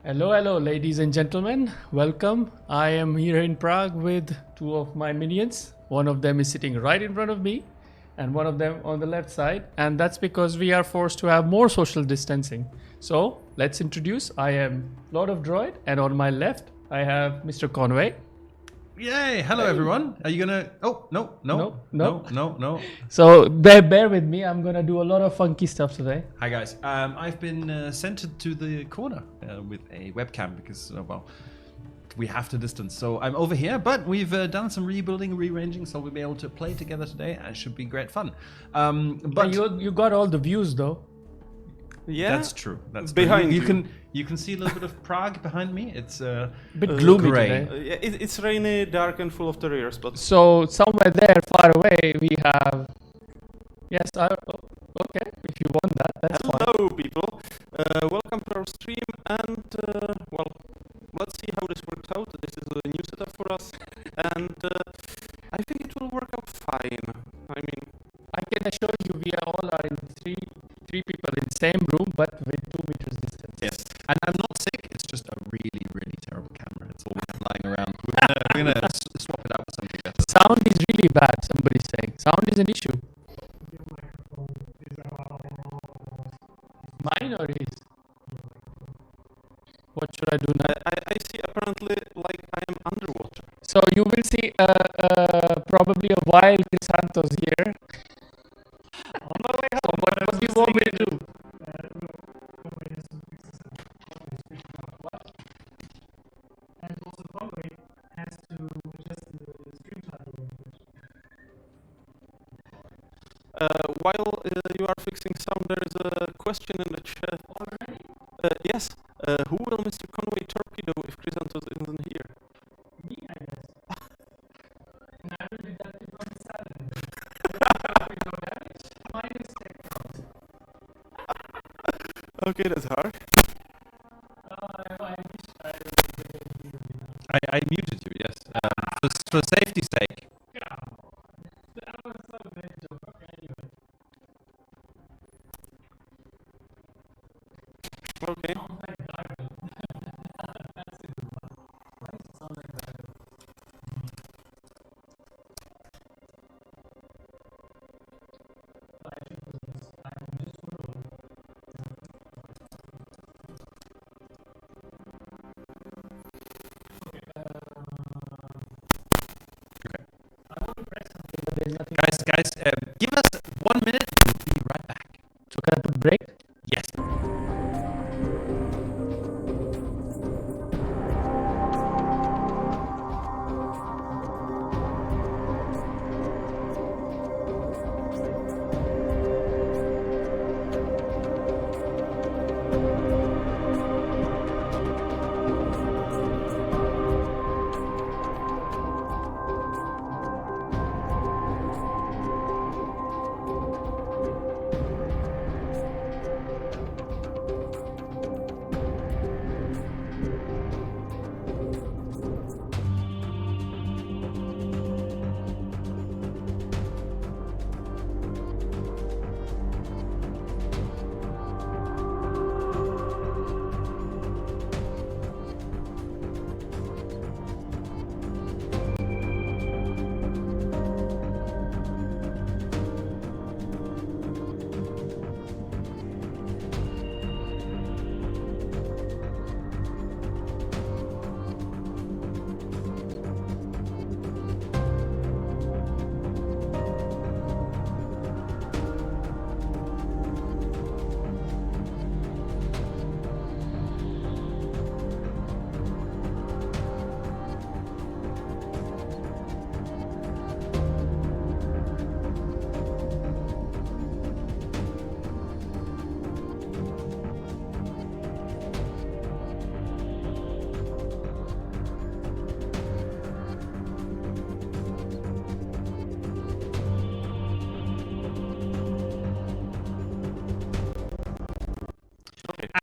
Hello, hello, ladies and gentlemen. Welcome. I am here in Prague with two of my minions. One of them is sitting right in front of me, and one of them on the left side. And that's because we are forced to have more social distancing. So let's introduce. I am Lord of Droid, and on my left, I have Mr. Conway. Yay! Hello, everyone. Are you gonna? Oh, no. So bear with me. I'm gonna do a lot of funky stuff today. Hi, guys. I've been centered to the corner with a webcam because, well, we have to distance. So I'm over here, but we've done some rebuilding, rearranging, so we'll be able to play together today, and it should be great fun. But you got all the views though. Yeah, that's true. That's behind true. You can see a little bit of Prague behind me. It's a bit gloomy gray. today. It's rainy, dark, and full of terriers. But so somewhere there, far away, we have. Yes, okay. If you want that, that's fine. hello, people. Welcome to our stream, and well, let's see how this works out. This is a new setup for us, and I think it will work out fine. I mean, I can assure you, we all are in three people in the same room, but with 2 meters distance. Yes, and I'm not sick. It's just a really, really terrible camera. It's all lying around. We're gonna swap it out with something better. Sound is really bad. Somebody's saying sound is an issue. Mine or his? What should I do now? I see apparently like I am underwater. So you will see probably a wild Chrysanthos here. So what do you want me to do? And also Conway has to adjust the stream title. While you are fixing sound, there is a question in the chat. Already? Yes. Who will Mr. Conway torpedo if Chrysanthos isn't here? Me, I guess. And I will deduct it from the salary. Minus tech. Okay, that's hard. I muted you. Yes, for safety's sake. That was so great joke. Okay, anyway. Okay. Sounds like Dargle. That's a good one. Right? Sounds like Dargle. Guys, give us 1 minute. We'll be right back. So can I put break? Yes.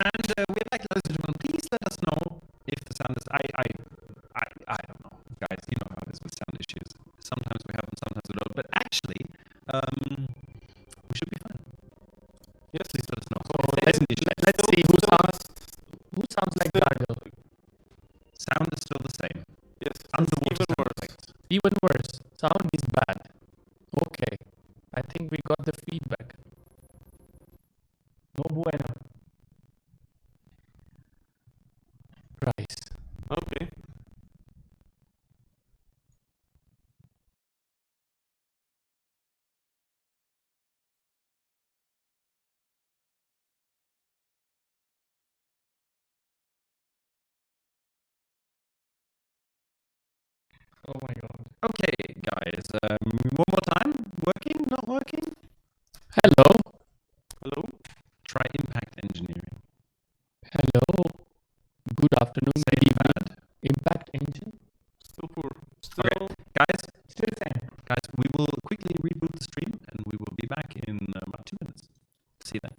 And we'd like, ladies and gentlemen, please let us know if the sound is. I don't know, guys. You know how it is with sound issues. Sometimes we have them, sometimes we don't. But actually, we should be fine. Yes, please let us know. So let's see who sounds like Gargle. Rice. Okay. Oh my god. Okay, guys. One more time. Working? Not working? Hello. Hello? Try impact engineering. Hello. Good afternoon. Good evening. Impact engine. Still poor. Still. Guys, Still same. we will quickly reboot the stream and we will be back in about 2 minutes. See you then.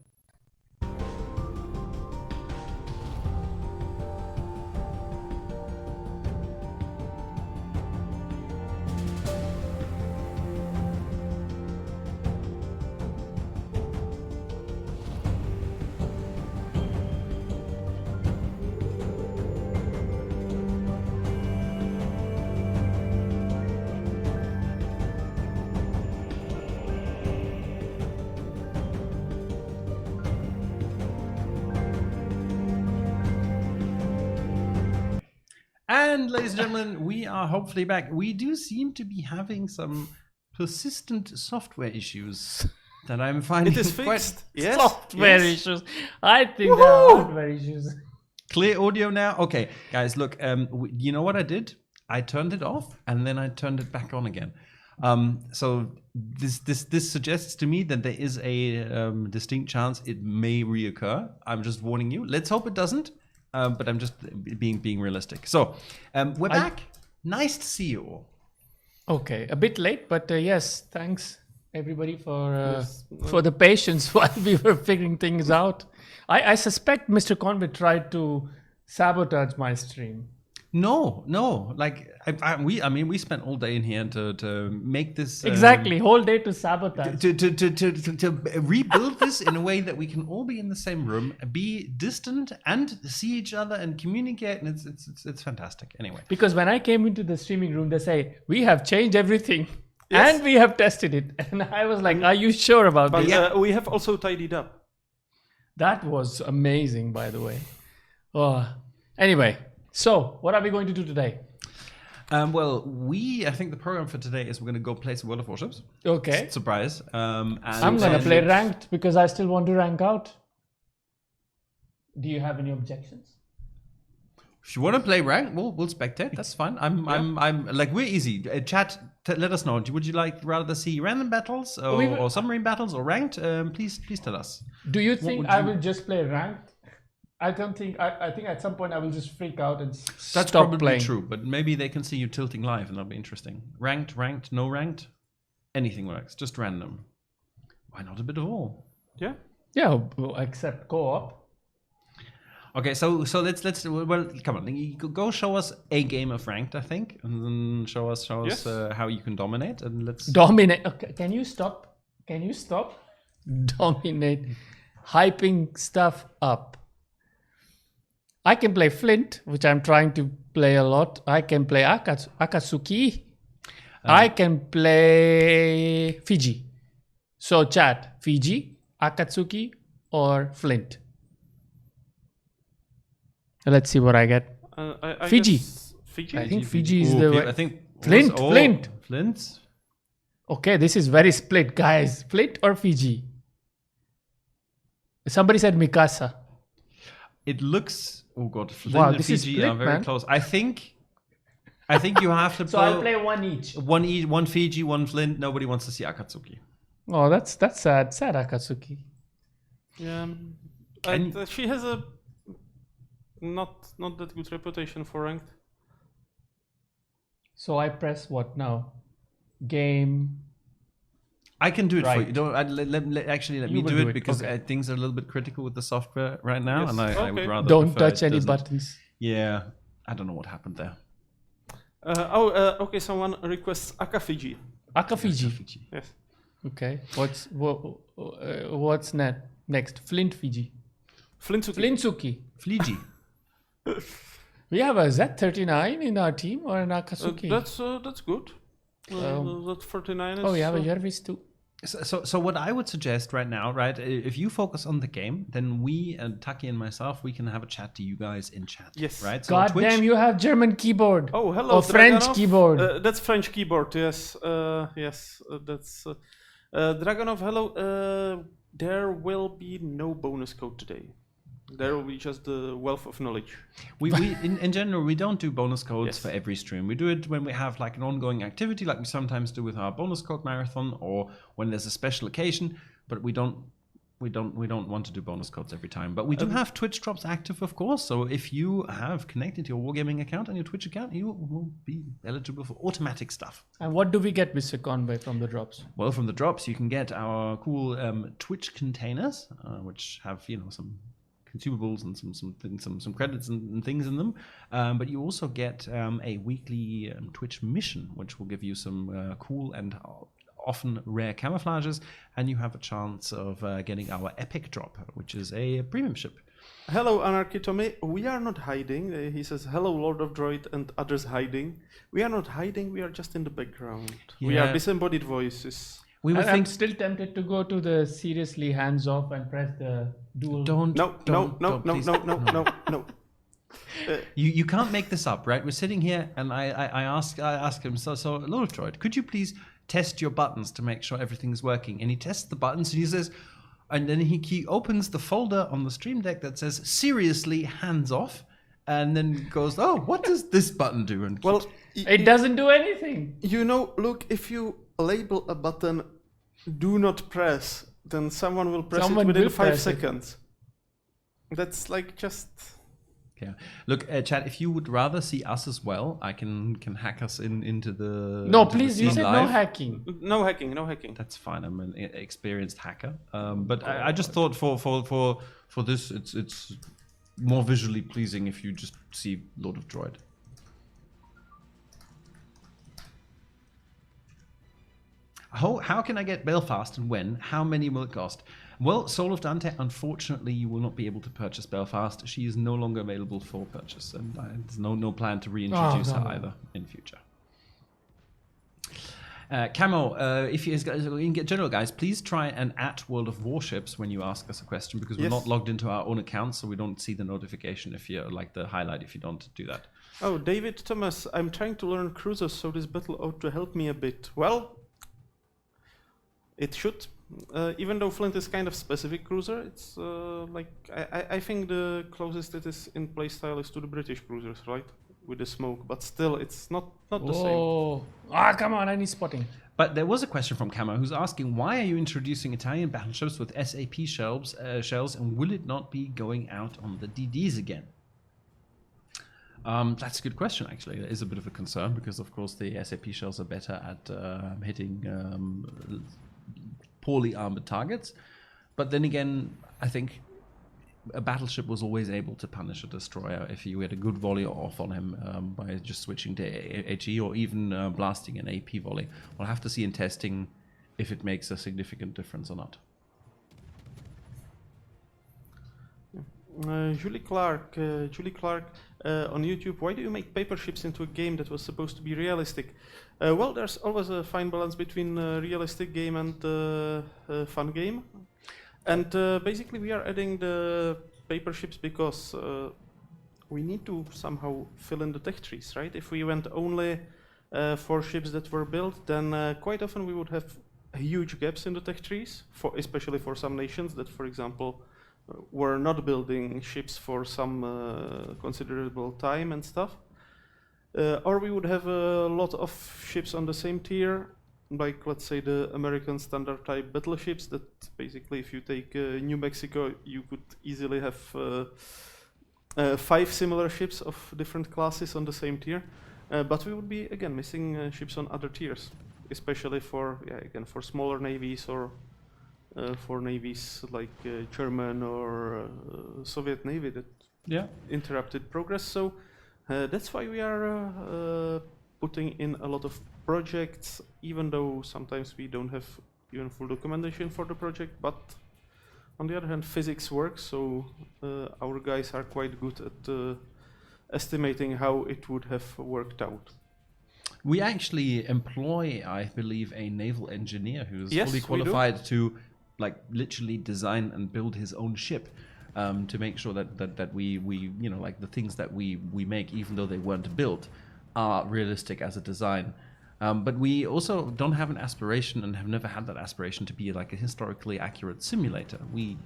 And ladies and gentlemen, we are hopefully back. We do seem to be having some persistent software issues that I'm finding It is quite fixed. Yes. Software yes. issues. I think there are hardware issues. clear audio now. Okay, guys, look, you know what I did? I turned it off and then I turned it back on again. So this suggests to me that there is a distinct chance it may reoccur. I'm just warning you. Let's hope it doesn't. But I'm just being realistic. So we're back. Nice to see you all. Okay, a bit late, but yes, thanks everybody for the patience while we were figuring things out. I suspect Mr. Conway tried to sabotage my stream. No, like we spent all day in here to make this Exactly, whole day to sabotage. to rebuild this in a way that we can all be in the same room, be distant, and see each other and communicate, and it's fantastic. Anyway, Because when I came into the streaming room, they say we have changed everything Yes. and we have tested it, and I was like, "Are you sure about But this?" we have also tidied up. That was amazing, by the way. Oh, anyway. So, what are we going to do today? well, I think the program for today is we're going to go play some World of Warships. Okay. Surprise. And I'm going to play ranked because I still want to rank out. Do you have any objections? If you want to play rank, we'll spectate. That's fine. I'm like, we're easy. Chat, let us know. Would you like rather see random battles or submarine battles or ranked? Please tell us. Do you would think I you- will just play ranked? I don't think. I think at some point I will just freak out and That's stop probably playing. true, but maybe they can see you tilting live and that'll be interesting. Ranked, no ranked, anything works. Just random. Why not a bit of all? Yeah. Yeah, well, except co-op. Okay, so let's well, come on, you go show us a game of ranked, I think, and then show us Yes. how you can dominate, and let's. Dominate. Okay, can you stop? Dominate. Hyping stuff up. I can play Flint, which I'm trying to play a lot. I can play Akatsuki. I can play Fiji. So chat, Fiji, Akatsuki, or Flint. Let's see what I get. I Fiji. guess Fiji. I think Fiji is Ooh, the okay, way. I think Flint. Okay, this is very split, guys. Flint or Fiji? Somebody said Mikasa. It looks. Oh god, Flint Wow, and this is Fiji split, are very man. close. I think you have to So I'll play one each. one Fiji, one Flint. Nobody wants to see Akatsuki. Oh, that's sad. Sad Akatsuki. Yeah. And- She has a not that good reputation for ranked. So I press what now? Game. I can do it for Right. you. Don't let You me will do do it it, because okay. Things are a little bit critical with the software right now, Yes. and I Okay. would rather Don't prefer touch it any doesn't. buttons. Yeah, I don't know what happened there. Okay. Someone requests Aka Fiji. Akafiji. Fiji. Yes. Okay. What's next? Flint Fiji. Flintsuki. Flintsuki. Fiji. We have a Z39 in our team or an Akatsuki. That's good. That 49 is. Oh, you have a Jervis too. So what I would suggest right now, right, if you focus on the game, then we and Taki and myself, we can have a chat to you guys in chat. Yes. Right. So God damn, you have German keyboard. Oh, hello, Or French Draganov. keyboard. That's French keyboard, yes. Yes, that's... Draganov, hello. There will be no bonus code today. There will be just the wealth of knowledge. We in general, we don't do bonus codes Yes. for every stream. We do it when we have like an ongoing activity, like we sometimes do with our bonus code marathon, or when there's a special occasion. But we don't want to do bonus codes every time. But we do have Twitch drops active, of course. So if you have connected your Wargaming account and your Twitch account, you will be eligible for automatic stuff. And what do we get, Mr. Conway, from the drops? Well, from the drops, you can get our cool Twitch containers, which have some consumables and some credits and things in them. But you also get a weekly Twitch mission, which will give you some cool and often rare camouflages, and you have a chance of getting our epic drop, which is a premium ship. Hello, Anarchy Tommy. We are not hiding. He says, hello, Lord of Droid and others hiding. We are not hiding. We are just in the background. We are Yeah. disembodied voices. We would I'm think still tempted to go to the seriously hands-off and press the dual... don't. No. You can't make this up, right? We're sitting here, and I ask him, so Lord Droid, could you please test your buttons to make sure everything's working? And he tests the buttons, and he says, and then he opens the folder on the Stream Deck that says seriously hands off, and then goes, oh, what does this button do? And Well, It doesn't do anything. look, if you label a button do not press, then someone will press Someone it within will 5 press it. seconds. That's like just... yeah, look, Chad, if you would rather see us as well, I can hack us into the No, into the please, you scene said no live. hacking. No hacking. That's fine. I'm an experienced hacker, but I just thought for this, it's more visually pleasing if you just see Lord of Droid. How can I get Belfast and when? How many will it cost? Well, Soul of Dante, unfortunately, you will not be able to purchase Belfast. She is no longer available for purchase, and there's no plan to reintroduce her either in future. Camo, if you in general, guys, please try and @ World of Warships when you ask us a question, because we're Yes. not logged into our own account, so we don't see the notification if you like the highlight if you don't do that. Oh, David Thomas, I'm trying to learn cruisers, so this battle ought to help me a bit. Well, it should. Even though Flint is kind of specific cruiser, it's I think the closest it is in playstyle is to the British cruisers, right? With the smoke, but still, it's not the same. Oh, come on, I need spotting. But there was a question from Camo who's asking, why are you introducing Italian battleships with SAP shells, and will it not be going out on the DDs again? That's a good question, actually. It is a bit of a concern because, of course, the SAP shells are better at hitting poorly armored targets. But then again, I think a battleship was always able to punish a destroyer if you had a good volley off on him by just switching to HE or even blasting an AP volley. We'll have to see in testing if it makes a significant difference or not. Julie Clark on YouTube, why do you make paper ships into a game that was supposed to be realistic? Well, there's always a fine balance between realistic game and fun game. And basically we are adding the paper ships because we need to somehow fill in the tech trees, right? If we went only for ships that were built, then quite often we would have huge gaps in the tech trees, especially for some nations that, for example, were not building ships for some considerable time and stuff. Or we would have a lot of ships on the same tier, like let's say the American standard type battleships that basically if you take New Mexico, you could easily have 5 similar ships of different classes on the same tier. But we would be, again, missing ships on other tiers, especially for, for smaller navies or for navies like German or Soviet Navy that interrupted progress. So that's why we are putting in a lot of projects, even though sometimes we don't have even full documentation for the project. But on the other hand, physics works, so our guys are quite good at estimating how it would have worked out. We actually employ, I believe, a naval engineer who's Yes, fully we do. qualified to, like, literally design and build his own ship, to make sure that we you know, like, the things that we make, even though they weren't built, are realistic as a design. But we also don't have an aspiration, and have never had that aspiration, to be like a historically accurate simulator. We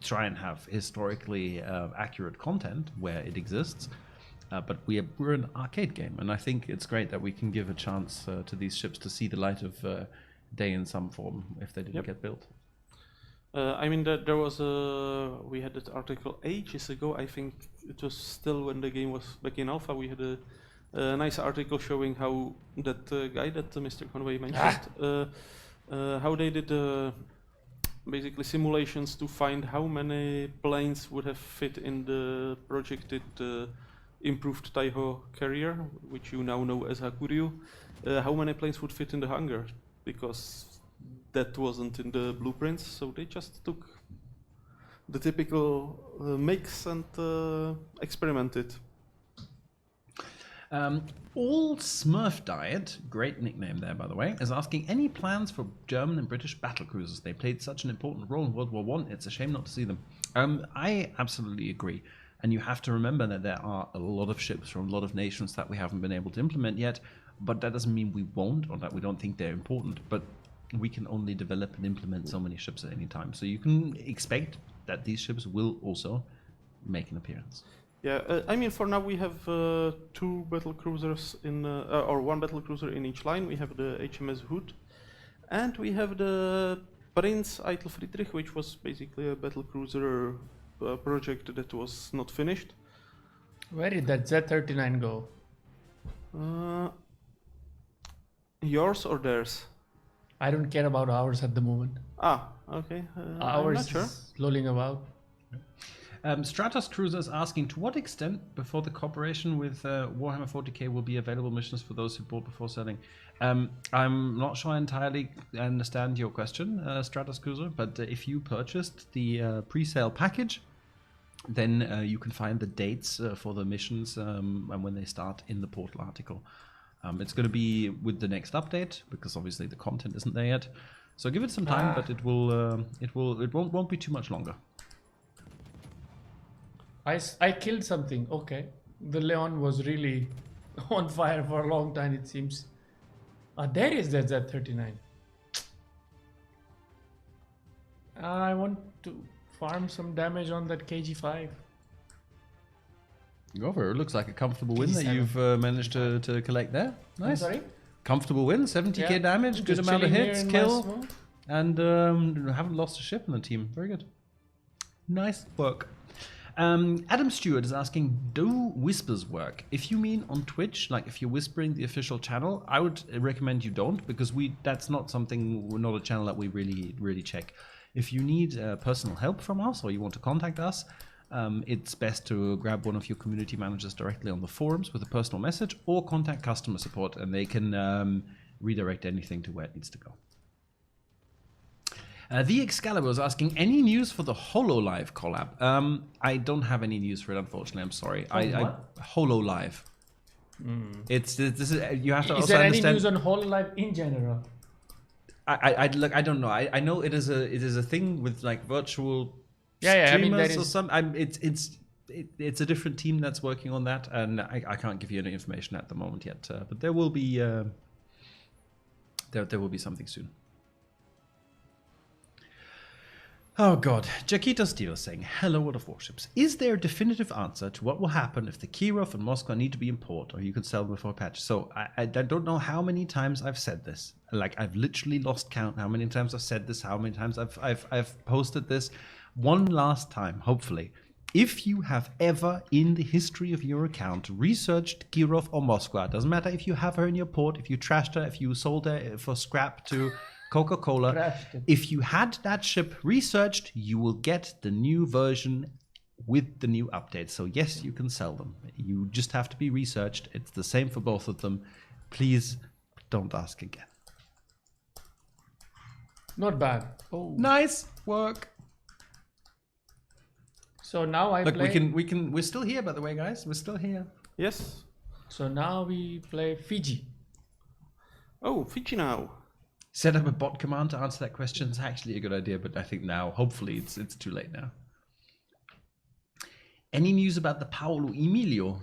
try and have historically accurate content where it exists. But we're an arcade game, and I think it's great that we can give a chance to these ships to see the light of day in some form if they didn't get built. I mean, there was we had that article ages ago. I think it was still when the game was back in alpha. We had a nice article showing how that guy that Mr. Conway mentioned, how they did basically simulations to find how many planes would have fit in the projected improved Taiho carrier, which you now know as Hakuryu. How many planes would fit in the hangar, because that wasn't in the blueprints, so they just took the typical mix and experimented. All Smurf Diet, great nickname there by the way, is asking any plans for German and British battle cruisers. They played such an important role in World War I, it's a shame not to see them. I absolutely agree. And you have to remember that there are a lot of ships from a lot of nations that we haven't been able to implement yet, but that doesn't mean we won't, or that we don't think they're important. But we can only develop and implement so many ships at any time. So you can expect that these ships will also make an appearance. Yeah, I mean, for now we have 2 battle cruisers in, or 1 battle cruiser in each line. We have the HMS Hood, and we have the Prinz Eitel Friedrich, which was basically a battle cruiser project that was not finished. Where did that Z39 go? Yours or theirs? I don't care about ours at the moment. Ah, okay. I'm Ours not sure. is lolling about. Stratos Cruiser is asking, to what extent before the cooperation with Warhammer 40k will be available missions for those who bought before selling? I'm not sure I entirely understand your question, Stratos Cruiser, but if you purchased the pre-sale package, then you can find the dates for the missions and when they start in the portal article. It's going to be with the next update, because obviously the content isn't there yet. So give it some time, but it won't be too much longer. I killed something. Okay. The Leon was really on fire for a long time, it seems. There is that Z39. I want to farm some damage on that KG5. Go for it. It looks like a comfortable win that 87. you've managed to collect there. I'm Nice. sorry? Comfortable win, 70k Yeah, damage, good just amount of chilling hits, here in my kill, smoke. and haven't lost a ship in the team. Very good. Nice work. Adam Stewart is asking, do whispers work? If you mean on Twitch, like if you're whispering the official channel, I would recommend you don't, because that's not something, we're not a channel that we really check. If you need personal help from us, or you want to contact us, it's best to grab one of your community managers directly on the forums with a personal message, or contact customer support, and they can redirect anything to where it needs to go. The Excalibur is asking, any news for the HoloLive collab? I don't have any news for it, unfortunately. I'm sorry. What? HoloLive. This is you have to Is also there any understand. news on HoloLive in general? I don't know. I know it is a thing with like virtual Yeah, I mean, streamers there or is- some. It's a different team that's working on that, and I can't give you any information at the moment yet. But there will be there will be something soon. Oh god, Jaquito Steel is saying, hello World of Warships. Is there a definitive answer to what will happen if the Kirov and Moscow need to be in port, or you could sell them before patch? So I don't know how many times I've said this. Like, I've literally lost count how many times I've said this, how many times I've posted this. One last time, hopefully. If you have ever in the history of your account researched Kirov or Moscow, doesn't matter if you have her in your port, if you trashed her, if you sold her for scrap to Coca-Cola. Crashed it. If you had that ship researched, you will get the new version with the new update. So yes, you can sell them. You just have to be researched. It's the same for both of them. Please don't ask again. Not bad. Oh. Nice work. So now I Look, play. we're still here, by the way, guys. We're still here. Yes. So now we play Fiji. Oh, Fiji now. Set up a bot command to answer that question is actually a good idea, but I think now, hopefully, it's too late now. Any news about the Paolo Emilio?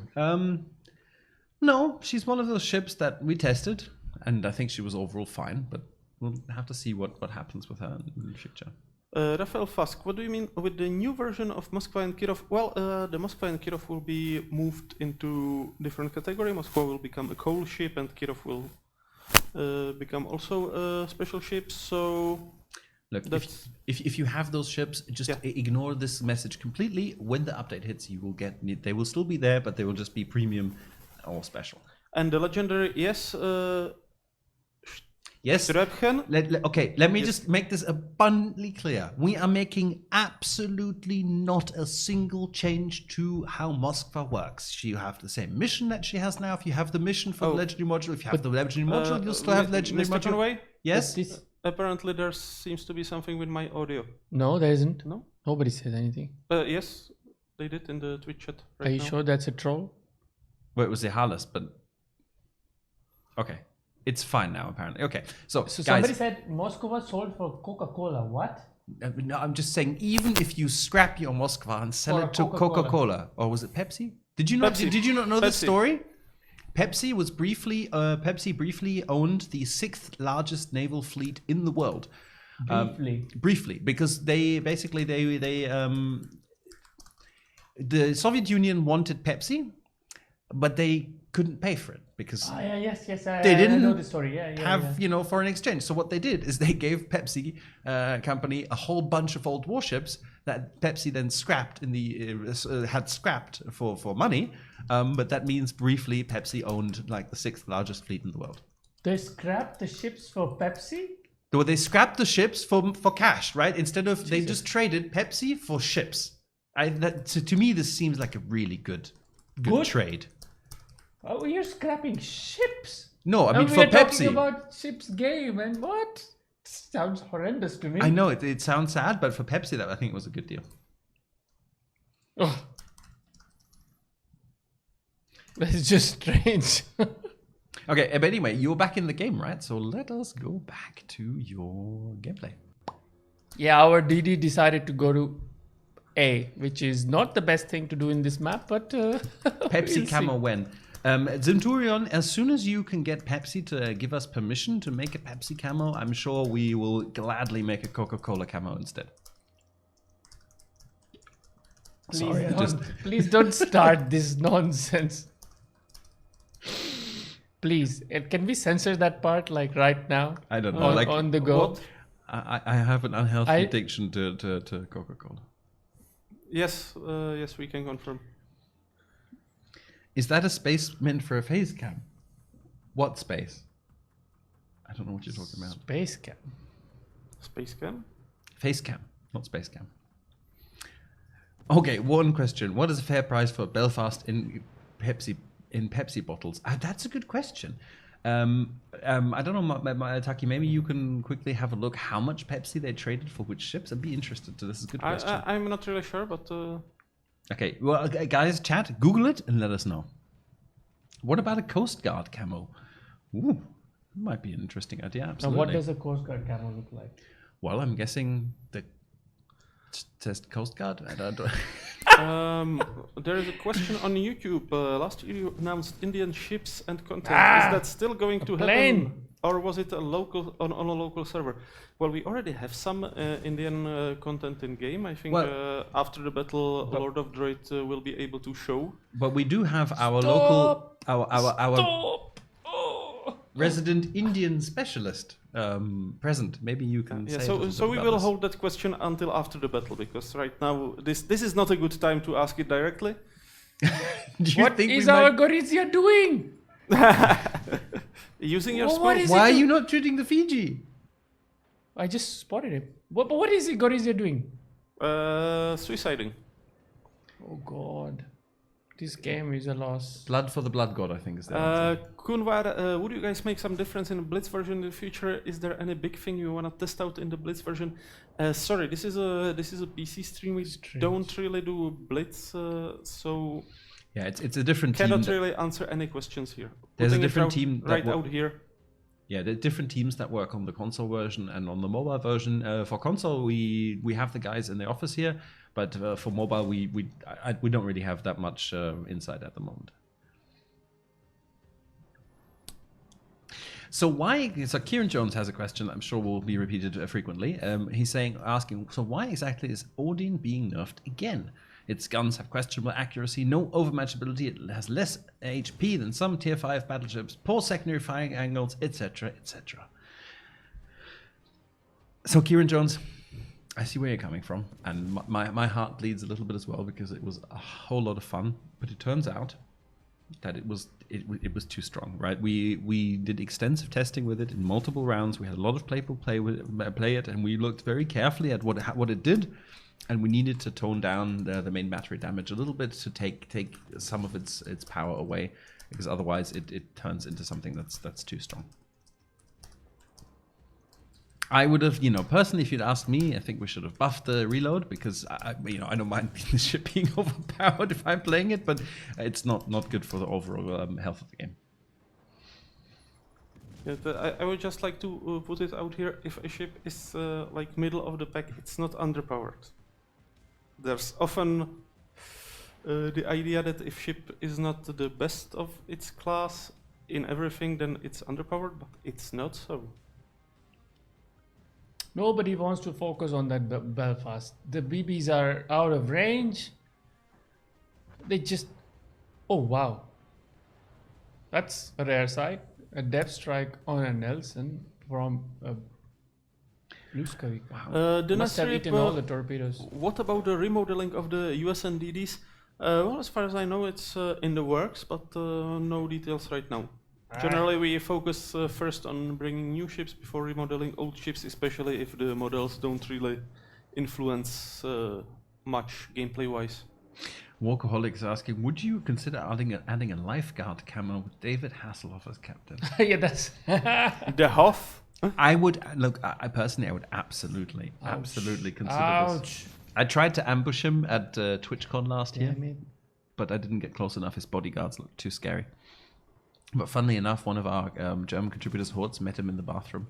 No, she's one of those ships that we tested, and I think she was overall fine, but we'll have to see what happens with her in the future. Rafael Fask, what do you mean with the new version of Moskva and Kirov? Well, the Moskva and Kirov will be moved into different category. Moskva will become a coal ship, and Kirov will become also a special ship. So, look, if you have those ships, just ignore this message completely. When the update hits, you will get. They will still be there, but they will just be premium or special. And the legendary, yes. Yes. Let me just make this abundantly clear. We are making absolutely not a single change to how Moskva works. You have the same mission that she has now. If you have the mission for the legendary module, if you have the legendary module, you'll still have legendary Mr. module. Conway? Yes. Apparently, there seems to be something with my audio. No, there isn't. No. Nobody says anything. Yes, they did in the Twitch chat. Right Are you now. sure that's a troll? Well, it was the Harless, but okay. It's fine now, apparently. Okay, so guys, somebody said Moscow was sold for Coca-Cola. What? No, I'm just saying, even if you scrap your Moskva and sell For it to Coca-Cola, or was it Pepsi? Did you not? Pepsi. Did you not know this Pepsi. story? Pepsi was briefly. Pepsi briefly owned the 6th largest naval fleet in the world. Briefly, because they basically the Soviet Union wanted Pepsi, but they couldn't pay for it because they didn't know the story. have foreign exchange. So what they did is they gave Pepsi company a whole bunch of old warships that Pepsi then scrapped had scrapped for money. But that means briefly Pepsi owned like the 6th largest fleet in the world. They scrapped the ships for Pepsi? So they scrapped the ships for cash, right? Instead of they just traded Pepsi for ships. To me, this seems like a really good trade. Oh, you're scrapping ships? No, I mean for we're Pepsi. Talking about ships game and what? Sounds horrendous to me. I know it sounds sad, but for Pepsi, I think it was a good deal. Oh. That's just strange. Okay, but anyway, you're back in the game, right? So let us go back to your gameplay. Yeah, our DD decided to go to A, which is not the best thing to do in this map, but Pepsi we'll camo see. when? Zenturion, as soon as you can get Pepsi to give us permission to make a Pepsi camo, I'm sure we will gladly make a Coca-Cola camo instead. Please don't start this nonsense. Please, can we censor that part like right now? I don't know. On the go. What? I have an unhealthy addiction to Coca-Cola. Yes, yes, we can confirm. Is that a space meant for a face cam? What space? I don't know what you're talking about. Space cam. Space cam? Face cam, not space cam. Okay, one question. What is a fair price for Belfast in Pepsi bottles? That's a good question. I don't know, Taki, maybe you can quickly have a look how much Pepsi they traded for which ships. I'd be interested to. This is a good question. I'm not really sure, but... Okay, well, guys, chat, Google it and let us know. What about a Coast Guard camo? Ooh, that might be an interesting idea, absolutely. Now, what does a Coast Guard camo look like? Well, I'm guessing the test Coast Guard. I don't. There is a question on YouTube. Last year you announced Indian ships and content. Is that still going to happen? Or was it on a local server? Well, we already have some Indian content in game. I think after the battle, Lord of Droid will be able to show. But we do have our local, our resident Indian specialist present. Maybe you can say. So we will hold that question until after the battle, because right now this is not a good time to ask it directly. What is our Gorizia doing? Using your Why are you not shooting the Fiji? I just spotted him. What is Gorizia doing? Suiciding. Oh god. This game is a loss. Blood for the Blood God, I think is the answer. Kunvar, would you guys make some difference in the Blitz version in the future? Is there any big thing you want to test out in the Blitz version? Sorry, this is a PC stream. We don't really do Blitz, so yeah, it's a different team. Cannot really answer any questions here. There's a different team right out here. yeah, there are different teams that work on the console version and on the mobile version. For console, we have the guys in the office here, but for mobile, we don't really have that much insight at the moment. So Kieran Jones has a question that I'm sure will be repeated frequently. He's asking, so why exactly is Odin being nerfed again? Its guns have questionable accuracy, no overmatch ability, it has less HP than some tier 5 battleships, poor secondary firing angles, etc., etc. So Kieran Jones, I see where you're coming from, and my heart bleeds a little bit as well, because it was a whole lot of fun, but it turns out that it was too strong, right? We did extensive testing with it in multiple rounds. We had a lot of people play it, and we looked very carefully at what it did, and we needed to tone down the main battery damage a little bit to take some of its power away, because otherwise it turns into something that's too strong. I would have, personally, if you'd asked me, I think we should have buffed the reload, because I don't mind the ship being overpowered if I'm playing it, but it's not good for the overall health of the game. Yeah, I would just like to put it out here. If a ship is like middle of the pack, it's not underpowered. There's often the idea that if ship is not the best of its class in everything, then it's underpowered, but it's not so. Nobody wants to focus on that Belfast. The BBs are out of range. They just... Oh, wow. That's a rare sight. A depth strike on a Nelson from Luskavika. The Must have eaten all the torpedoes. What about the remodeling of the USNDDs? Well, as far as I know, it's in the works, but no details right now. Generally, we focus first on bringing new ships before remodeling old ships, especially if the models don't really influence much gameplay-wise. Walkaholic is asking, would you consider adding a lifeguard camo with David Hasselhoff as captain? Yeah, that's... The Hoff? I would, look, I personally would absolutely consider this. I tried to ambush him at TwitchCon last year, but I didn't get close enough. His bodyguards looked too scary. But funnily enough, one of our German contributors, Hortz, met him in the bathroom.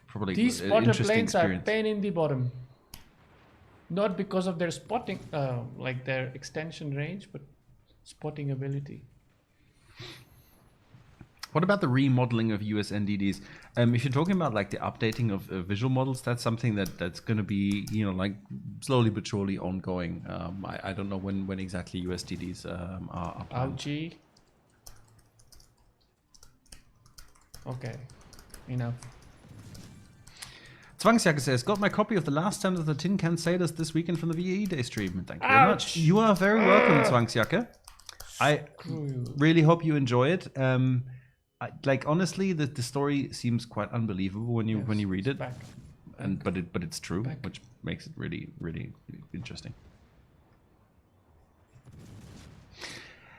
Probably These an spotter interesting planes experience. are pain in the bottom. Not because of their spotting, like their extension range, but spotting ability. What about the remodeling of USNDDs? If you're talking about like the updating of visual models, that's something that's going to be, like slowly but surely ongoing. I don't know when exactly USDDs are planned. Ouchie. Okay, enough. Zwangsjacke says, got my copy of The Last Stand of the Tin Can Sailors this weekend from the VE Day stream. Thank you very much. You are very welcome, Zwangsjacke. I really hope you enjoy it. Honestly, the story seems quite unbelievable when you read it, but it's true, which makes it really, really interesting.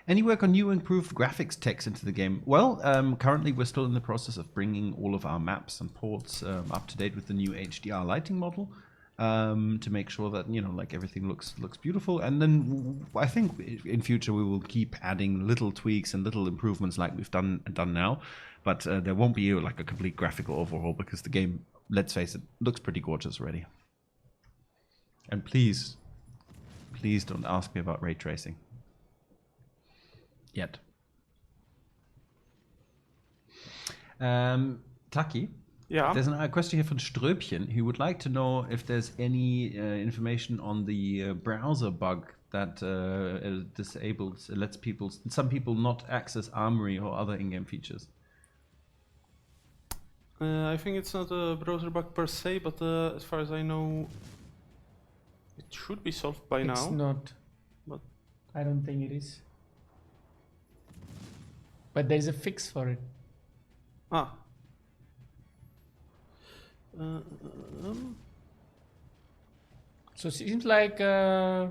Any work on new improved graphics text into the game? Well, currently we're still in the process of bringing all of our maps and ports up to date with the new HDR lighting model to make sure that everything looks beautiful. And then I think in future we will keep adding little tweaks and little improvements like we've done now. But there won't be like a complete graphical overhaul because the game, let's face it, looks pretty gorgeous already. And please don't ask me about ray tracing. Yet. Taki? Yeah. There's a question here from Ströbchen who would like to know if there's any information on the browser bug that lets some people not access Armory or other in-game features. I think it's not a browser bug per se, but as far as I know, it should be solved by now. It's not. But I don't think it is. But there's a fix for it. Ah. So it seems like I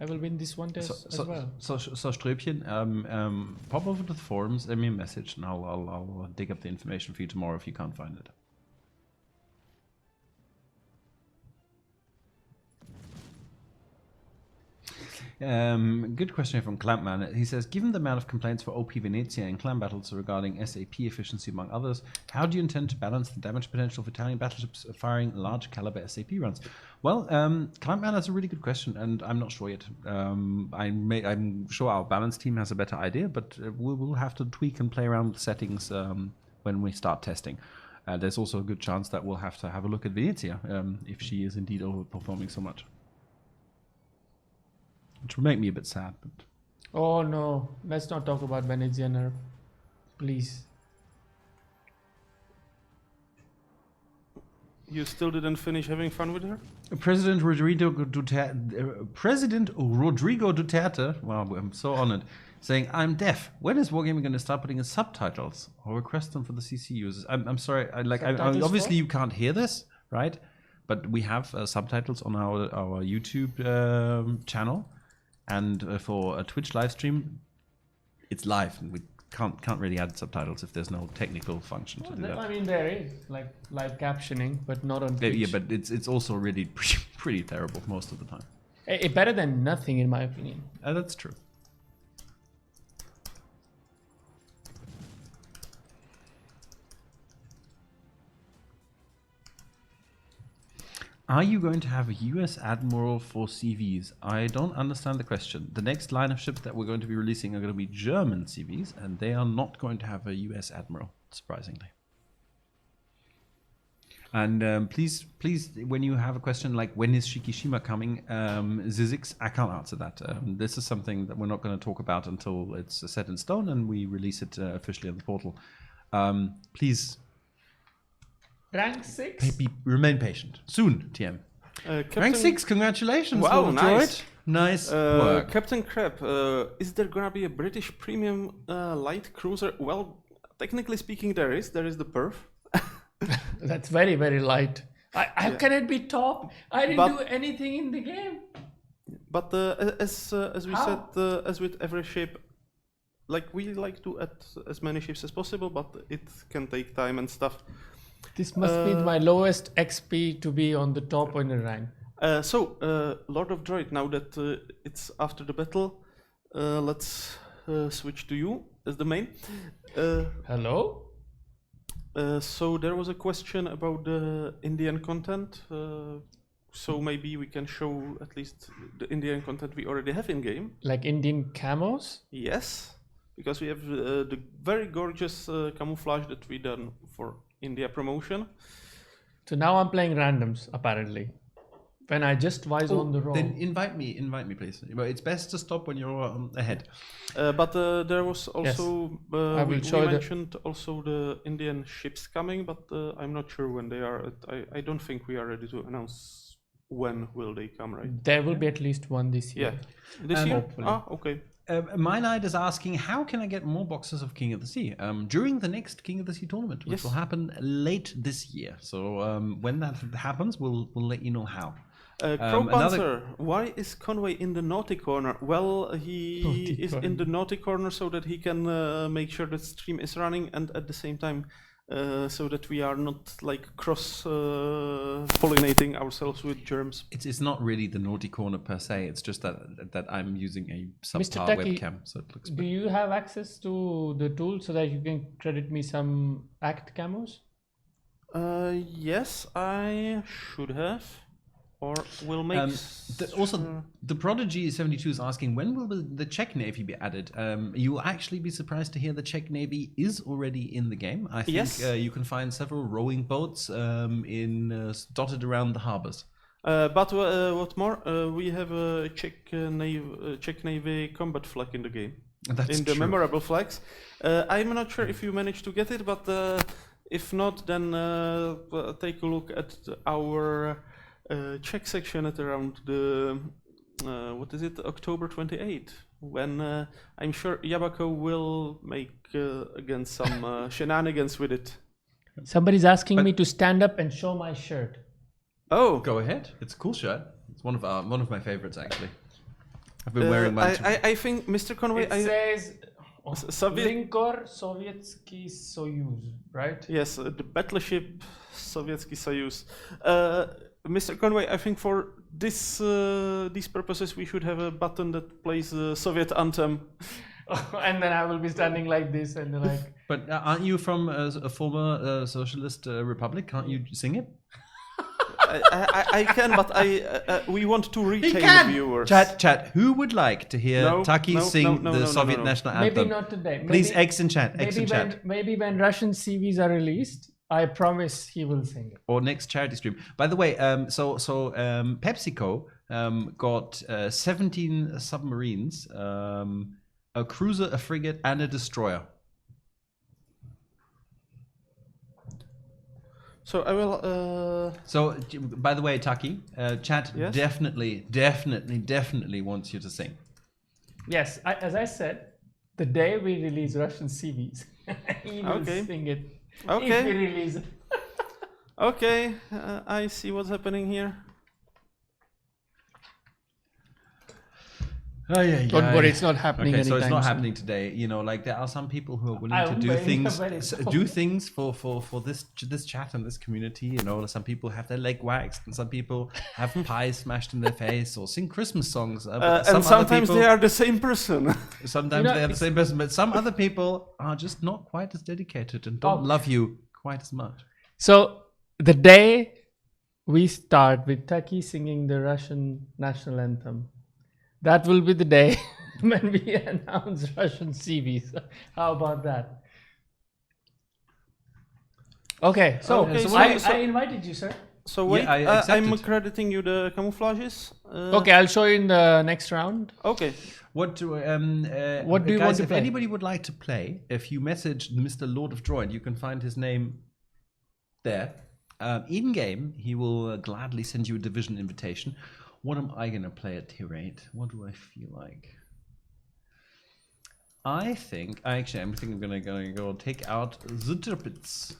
will win this one test as well. So Ströbchen, pop over to the forums, send me a message, and I'll dig up the information for you tomorrow if you can't find it. Good question from Clampman. He says, given the amount of complaints for OP Venezia and clan battles regarding SAP efficiency among others, how do you intend to balance the damage potential of Italian battleships firing large caliber SAP runs? Well, Clampman, that's a really good question, and I'm not sure yet. I'm sure our balance team has a better idea, but we'll have to tweak and play around with settings when we start testing. There's also a good chance that we'll have to have a look at Venezia if she is indeed overperforming so much. Which will make me a bit sad. But Oh no, let's not talk about Venezia nerf. Please. You still didn't finish having fun with her? President Rodrigo Duterte, wow, I'm so honored, saying, I'm deaf. When is Wargaming going to start putting in subtitles or request them for the CC users? I'm sorry, obviously you can't hear this, right? But we have subtitles on our YouTube channel. And for a Twitch live stream, it's live, and we can't really add subtitles if there's no technical function to do that. I mean, there is like live captioning, but not on Twitch. Yeah, but it's also really pretty terrible most of the time. Better than nothing, in my opinion. That's true. Are you going to have a US Admiral for CVs? I don't understand the question. The next line of ships that we're going to be releasing are going to be German CVs, and they are not going to have a US Admiral, surprisingly. And please, when you have a question like when is Shikishima coming, Zizix, I can't answer that. This is something that we're not going to talk about until it's set in stone and we release it officially on the portal. Please. Rank 6? Remain patient. Soon, TM. Rank 6, congratulations. Wow, nice. Nice work. Captain Crab, is there gonna be a British premium light cruiser? Well, technically speaking, there is. There is the Perf. That's very, very light. How can it be top? I didn't do anything in the game. But as we said, as with every ship, like we like to add as many ships as possible, but it can take time and stuff. This must be my lowest XP to be on the top in the rank. Lord of Droid, now that it's after the battle, let's switch to you as the main. Hello? So there was a question about the Indian content. So maybe we can show at least the Indian content we already have in game. Like Indian camos? Yes, because we have the very gorgeous camouflage that we done for India promotion. So now I'm playing randoms, apparently. When I just was on the roll. Then invite me, please. It's best to stop when you're ahead. But there was also, yes. we mentioned also the Indian ships coming, but I'm not sure when they are. I don't think we are ready to announce when will they come, right? There will be at least one this year. Yeah, this year? Hopefully. Ah, okay. Mine is asking, how can I get more boxes of King of the Sea during the next King of the Sea tournament, which will happen late this year. So when that happens, we'll let you know how. Crowpanzer, why is Conway in the naughty corner? Well, he is in the naughty corner so that he can make sure that stream is running, and at the same time so that we are not like cross pollinating ourselves with germs. It's not really the naughty corner per se. It's just that I'm using a subpar webcam, so it looks. Do you have access to the tool so that you can credit me some act camos? Yes, I should have. Or will make. The Prodigy 72 is asking, when will the Czech Navy be added? You will actually be surprised to hear the Czech Navy is already in the game. I think you can find several rowing boats dotted around the harbors. But what more? We have a Czech Navy combat flag in the game. That's the memorable flags. I'm not sure if you managed to get it, but if not, then take a look at our Czech section at around the October 28th, when I'm sure Yabako will make again some shenanigans with it. Somebody's asking me to stand up and show my shirt. Oh, go ahead! It's a cool shirt. It's one of my favorites actually. I've been wearing one. I think Mr. Conway. It says Linkor Sovietsky Soyuz, right? Yes, the battleship Sovietsky Soyuz. Mr. Conway, I think for this these purposes we should have a button that plays the Soviet anthem. And then I will be standing like this and like. But aren't you from a former socialist republic? Can't you sing it? I can, but we want to retain the viewers. Chat. Who would like to hear Taki sing the Soviet no. national anthem? Maybe not today. Please, X in chat. X in chat. Maybe when Russian CVs are released, I promise he will sing it. Or next charity stream. By the way, PepsiCo got 17 submarines, a cruiser, a frigate, and a destroyer. So I will. So, by the way, Taki, chat Yes? definitely wants you to sing. Yes, as I said, the day we release Russian CVs, he will Okay. sing it. Okay. If we release it. Okay, I see what's happening here. Don't worry, it's not happening Okay, so it's anytime not soon. happening today. You know, like there are some people who are willing to I'm do very things for this chat and this community. You know, some people have their leg waxed, and some people have pie smashed in their face, or sing Christmas songs. And sometimes they are the same person. Sometimes they are the same person, but some other people are just not quite as dedicated and don't love you quite as much. So the day we start with Taki singing the Russian national anthem, that will be the day when we announce Russian CVs. How about that? Okay, so, I invited you, sir. So wait, I I'm accepted. crediting you the camouflages. Okay, I'll show you in the next round. Okay. What do you guys, want to if play? anybody Anybody would like to play, if you message Mr. Lord of Droid, you can find his name there. In game, he will gladly send you a division invitation. What am I going to play at tier 8? What do I feel like? I'm thinking I'm going to go take out the Tirpitz.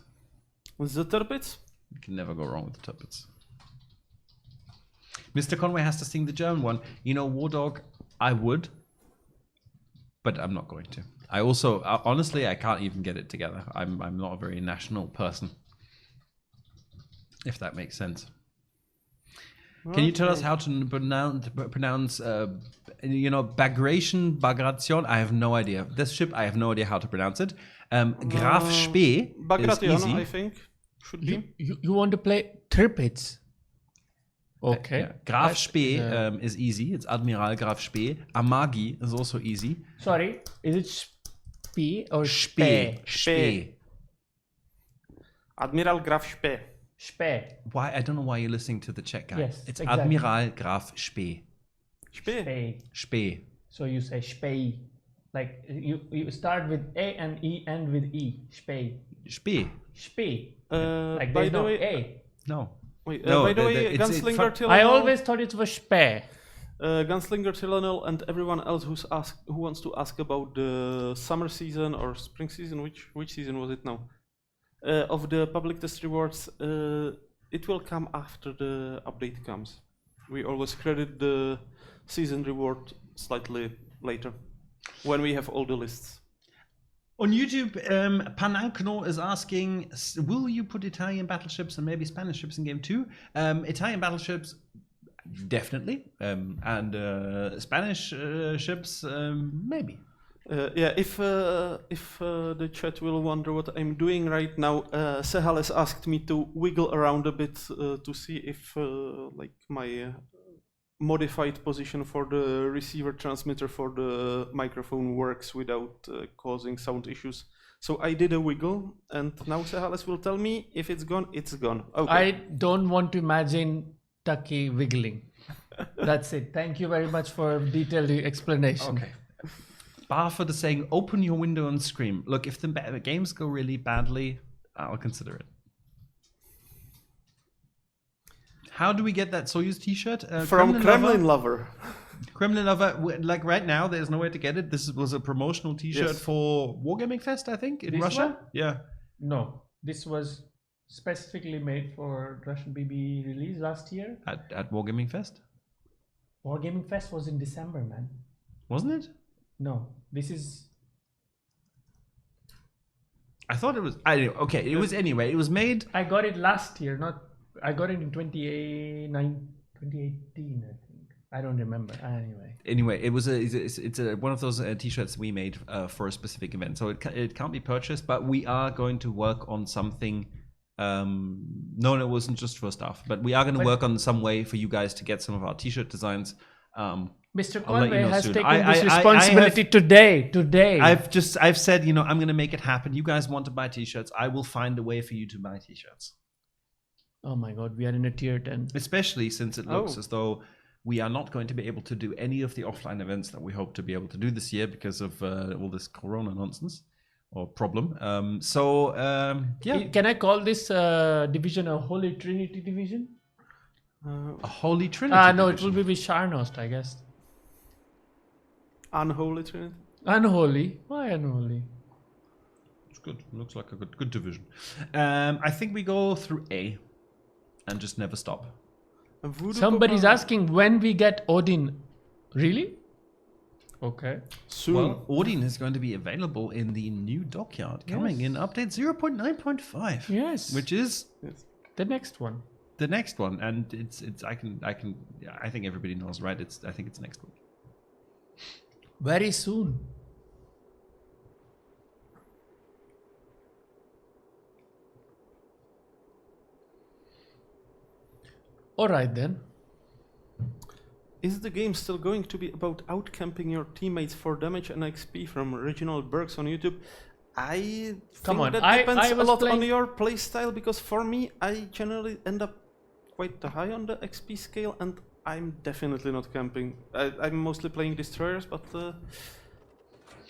The Tirpitz? You can never go wrong with the Tirpitz. Mr. Conway has to sing the German one. You know, War Dog, I would, but I'm not going to. I also, honestly, I can't even get it together. I'm not a very national person, if that makes sense. Can you tell us how to pronounce Bagration? I have no idea. This ship, I have no idea how to pronounce it. Graf Spee is Bagration, easy. I think, should be. You want to play Tirpitz? Okay. Yeah. Graf Spee is easy. It's Admiral Graf Spee. Amagi is also easy. Sorry, is it Spee or Spee. Spee? Spee. Admiral Graf Spee. Spee. Why? I don't know why you're listening to the Czech guy. Yes, it's exactly. Admiral Graf Spee. Spee. Spee. Spee. So you say Spee. Like you start with A and E, end with E. Spee. Spee. Spee. By Like there's the no way, A. No. wait, No, by the way, it's Gunslinger Tillanel. I always thought it was Spee. Gunslinger Tillanel and everyone else who wants to ask about the summer season or spring season, which season was it now? Of the public test rewards, it will come after the update comes. We always credit the season reward slightly later, when we have all the lists. On YouTube, Panankno is asking, will you put Italian battleships and maybe Spanish ships in game 2? Italian battleships, definitely. And Spanish ships, maybe. Yeah, if the chat will wonder what I'm doing right now, Sehal has asked me to wiggle around a bit to see if like my modified position for the receiver transmitter for the microphone works without causing sound issues. So I did a wiggle, and now Sehales will tell me if it's gone, it's gone. Okay. I don't want to imagine Taki wiggling. That's it. Thank you very much for a detailed explanation. Okay. Barford is saying, open your window and scream. Look, if the games go really badly, I'll consider it. How do we get that Soyuz t-shirt? From Kremlin Lover. Kremlin Lover, like right now, there's no way to get it. This was a promotional t-shirt Yes. for Wargaming Fest, I think, in This Russia. one? Yeah. No, this was specifically made for Russian BB release last year. At Wargaming Fest? Wargaming Fest was in December, man. Wasn't it? No, this is... I thought it was. I don't know. Okay, it was anyway. It was made. I got it last year, not I got it in 2018, I think. I don't remember. Anyway, it's one of those t-shirts we made for a specific event, so it can't be purchased. But we are going to work on something. No, it wasn't just for staff, but we are going to work on some way for you guys to get some of our t-shirt designs. Mr. I'll let you Conway know has soon. taken this responsibility today. I've said, I'm going to make it happen. You guys want to buy t-shirts? I will find a way for you to buy t-shirts. Oh my God, we are in a tier 10. Especially since it looks as though we are not going to be able to do any of the offline events that we hope to be able to do this year because of all this Corona nonsense or problem. Yeah. Can I call this division a Holy Trinity division? A Holy Trinity. No, division. it will be with Sharnost, I guess. Unholy Trinity. Unholy? Why unholy? It's good. Looks like a good division. I think we go through A and just never stop. Somebody's asking when we get Odin. Really? Okay. Soon. Well, Odin is going to be available in the new dockyard coming in update 0.9.5. Yes. Which is the next one. The next one, and I think everybody knows, right? I think it's next week. Very soon. Alright then. Is the game still going to be about outcamping your teammates for damage and XP from Reginald Burks on YouTube? I think that depends a lot on your playstyle, because for me, I generally end up quite high on the XP scale, and I'm definitely not camping. I'm mostly playing destroyers, but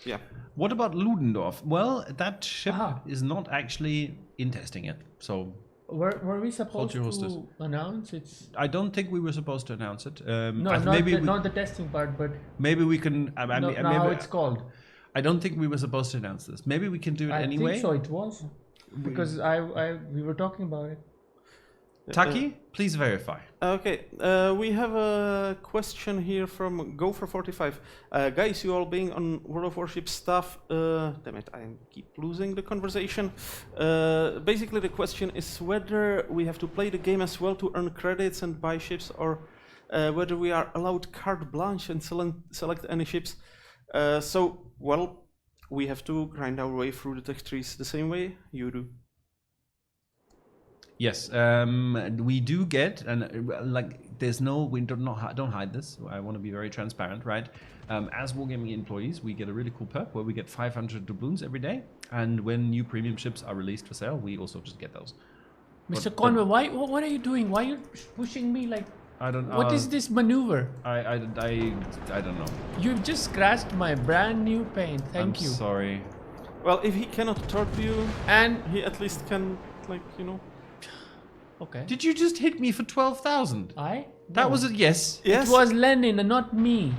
yeah. What about Ludendorff? Well, that ship is not actually in testing yet, so... Were we supposed to announce it? I don't think we were supposed to announce it. No, not the testing part, but... Maybe we can... maybe, how it's called. I don't think we were supposed to announce this. Maybe we can do it anyway. I think so, it was. Because we were talking about it. Taki, please verify. Okay, we have a question here from Gopher45. Guys, you all being on World of Warships stuff. Damn it, I keep losing the conversation. Basically, the question is whether we have to play the game as well to earn credits and buy ships, or whether we are allowed carte blanche and select any ships. Well, we have to grind our way through the tech trees the same way you do. Yes, we do get, and we don't hide this. I want to be very transparent, right? As Wargaming employees, we get a really cool perk where we get 500 doubloons every day, and when new premium ships are released for sale, we also just get those. Mr. Conway, what are you doing? Why are you pushing me like? I don't know. What is this maneuver? I don't know. You've just scratched my brand new paint. Thank you. I'm sorry. Well, if he cannot torpedo you, and he at least can, Okay. Did you just hit me for 12,000? That was a yes. Yes. It was Lenin and not me.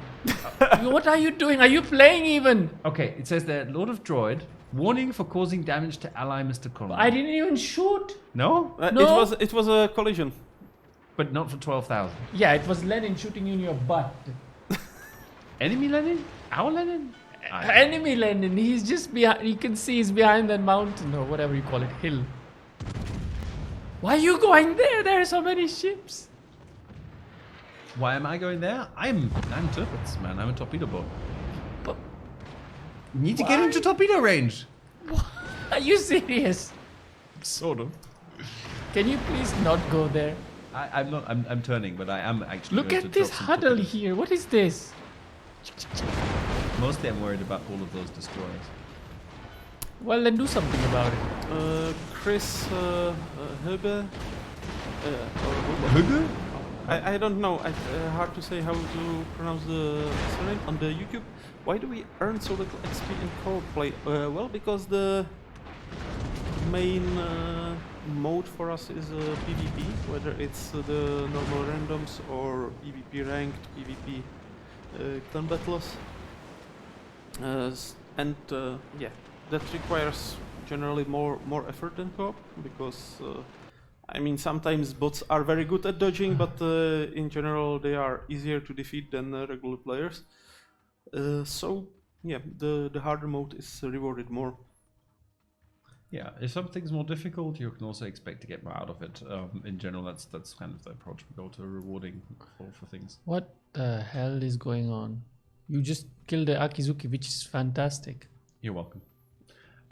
What are you doing? Are you playing even? Okay, it says there, Lord of Droid, warning for causing damage to ally Mr. Conway. I didn't even shoot. No? No. It was a collision. But not for 12,000. Yeah, it was Lenin shooting you in your butt. Enemy Lenin? Our Lenin? Enemy Lenin. He's just behind. You can see he's behind that mountain or whatever you call it, hill. Why are you going there? There are so many ships. Why am I going there? I'm Tirpitz, man. I'm a torpedo boat. But you need to get into torpedo range. What? Are you serious? Sort of. Can you please not go there? I'm not. I'm turning, but I am actually. Look at this huddle here. What is this? Mostly, I'm worried about all of those destroyers. Well, then do something about it. Chris Hübe. Hübe? I don't know. Hard to say how to pronounce the surname on the YouTube. Why do we earn so little XP in co-op play? Well, because the main mode for us is PvP, whether it's the normal randoms or PvP ranked, PvP clan battles, and yeah, that requires generally more effort than co-op, because I mean, sometimes bots are very good at dodging, but in general they are easier to defeat than regular players. So yeah, the harder mode is rewarded more. Yeah, if something's more difficult, you can also expect to get more out of it. In general, that's kind of the approach we go to rewarding for things. What the hell is going on? You just killed the Akizuki, which is fantastic. You're welcome.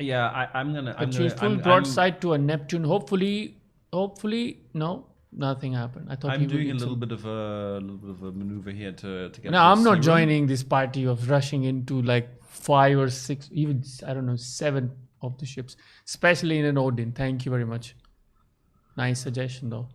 Yeah, I'm gonna. Full broadside to a Neptune. Hopefully, no, nothing happened. I thought I'm he would doing a hit little some- bit of a maneuver here to get. No, the I'm not sea room. joining this party of rushing into like 5 or 6, even I don't know, 7 of the ships, especially in an Odin. Thank you very much. Nice suggestion though.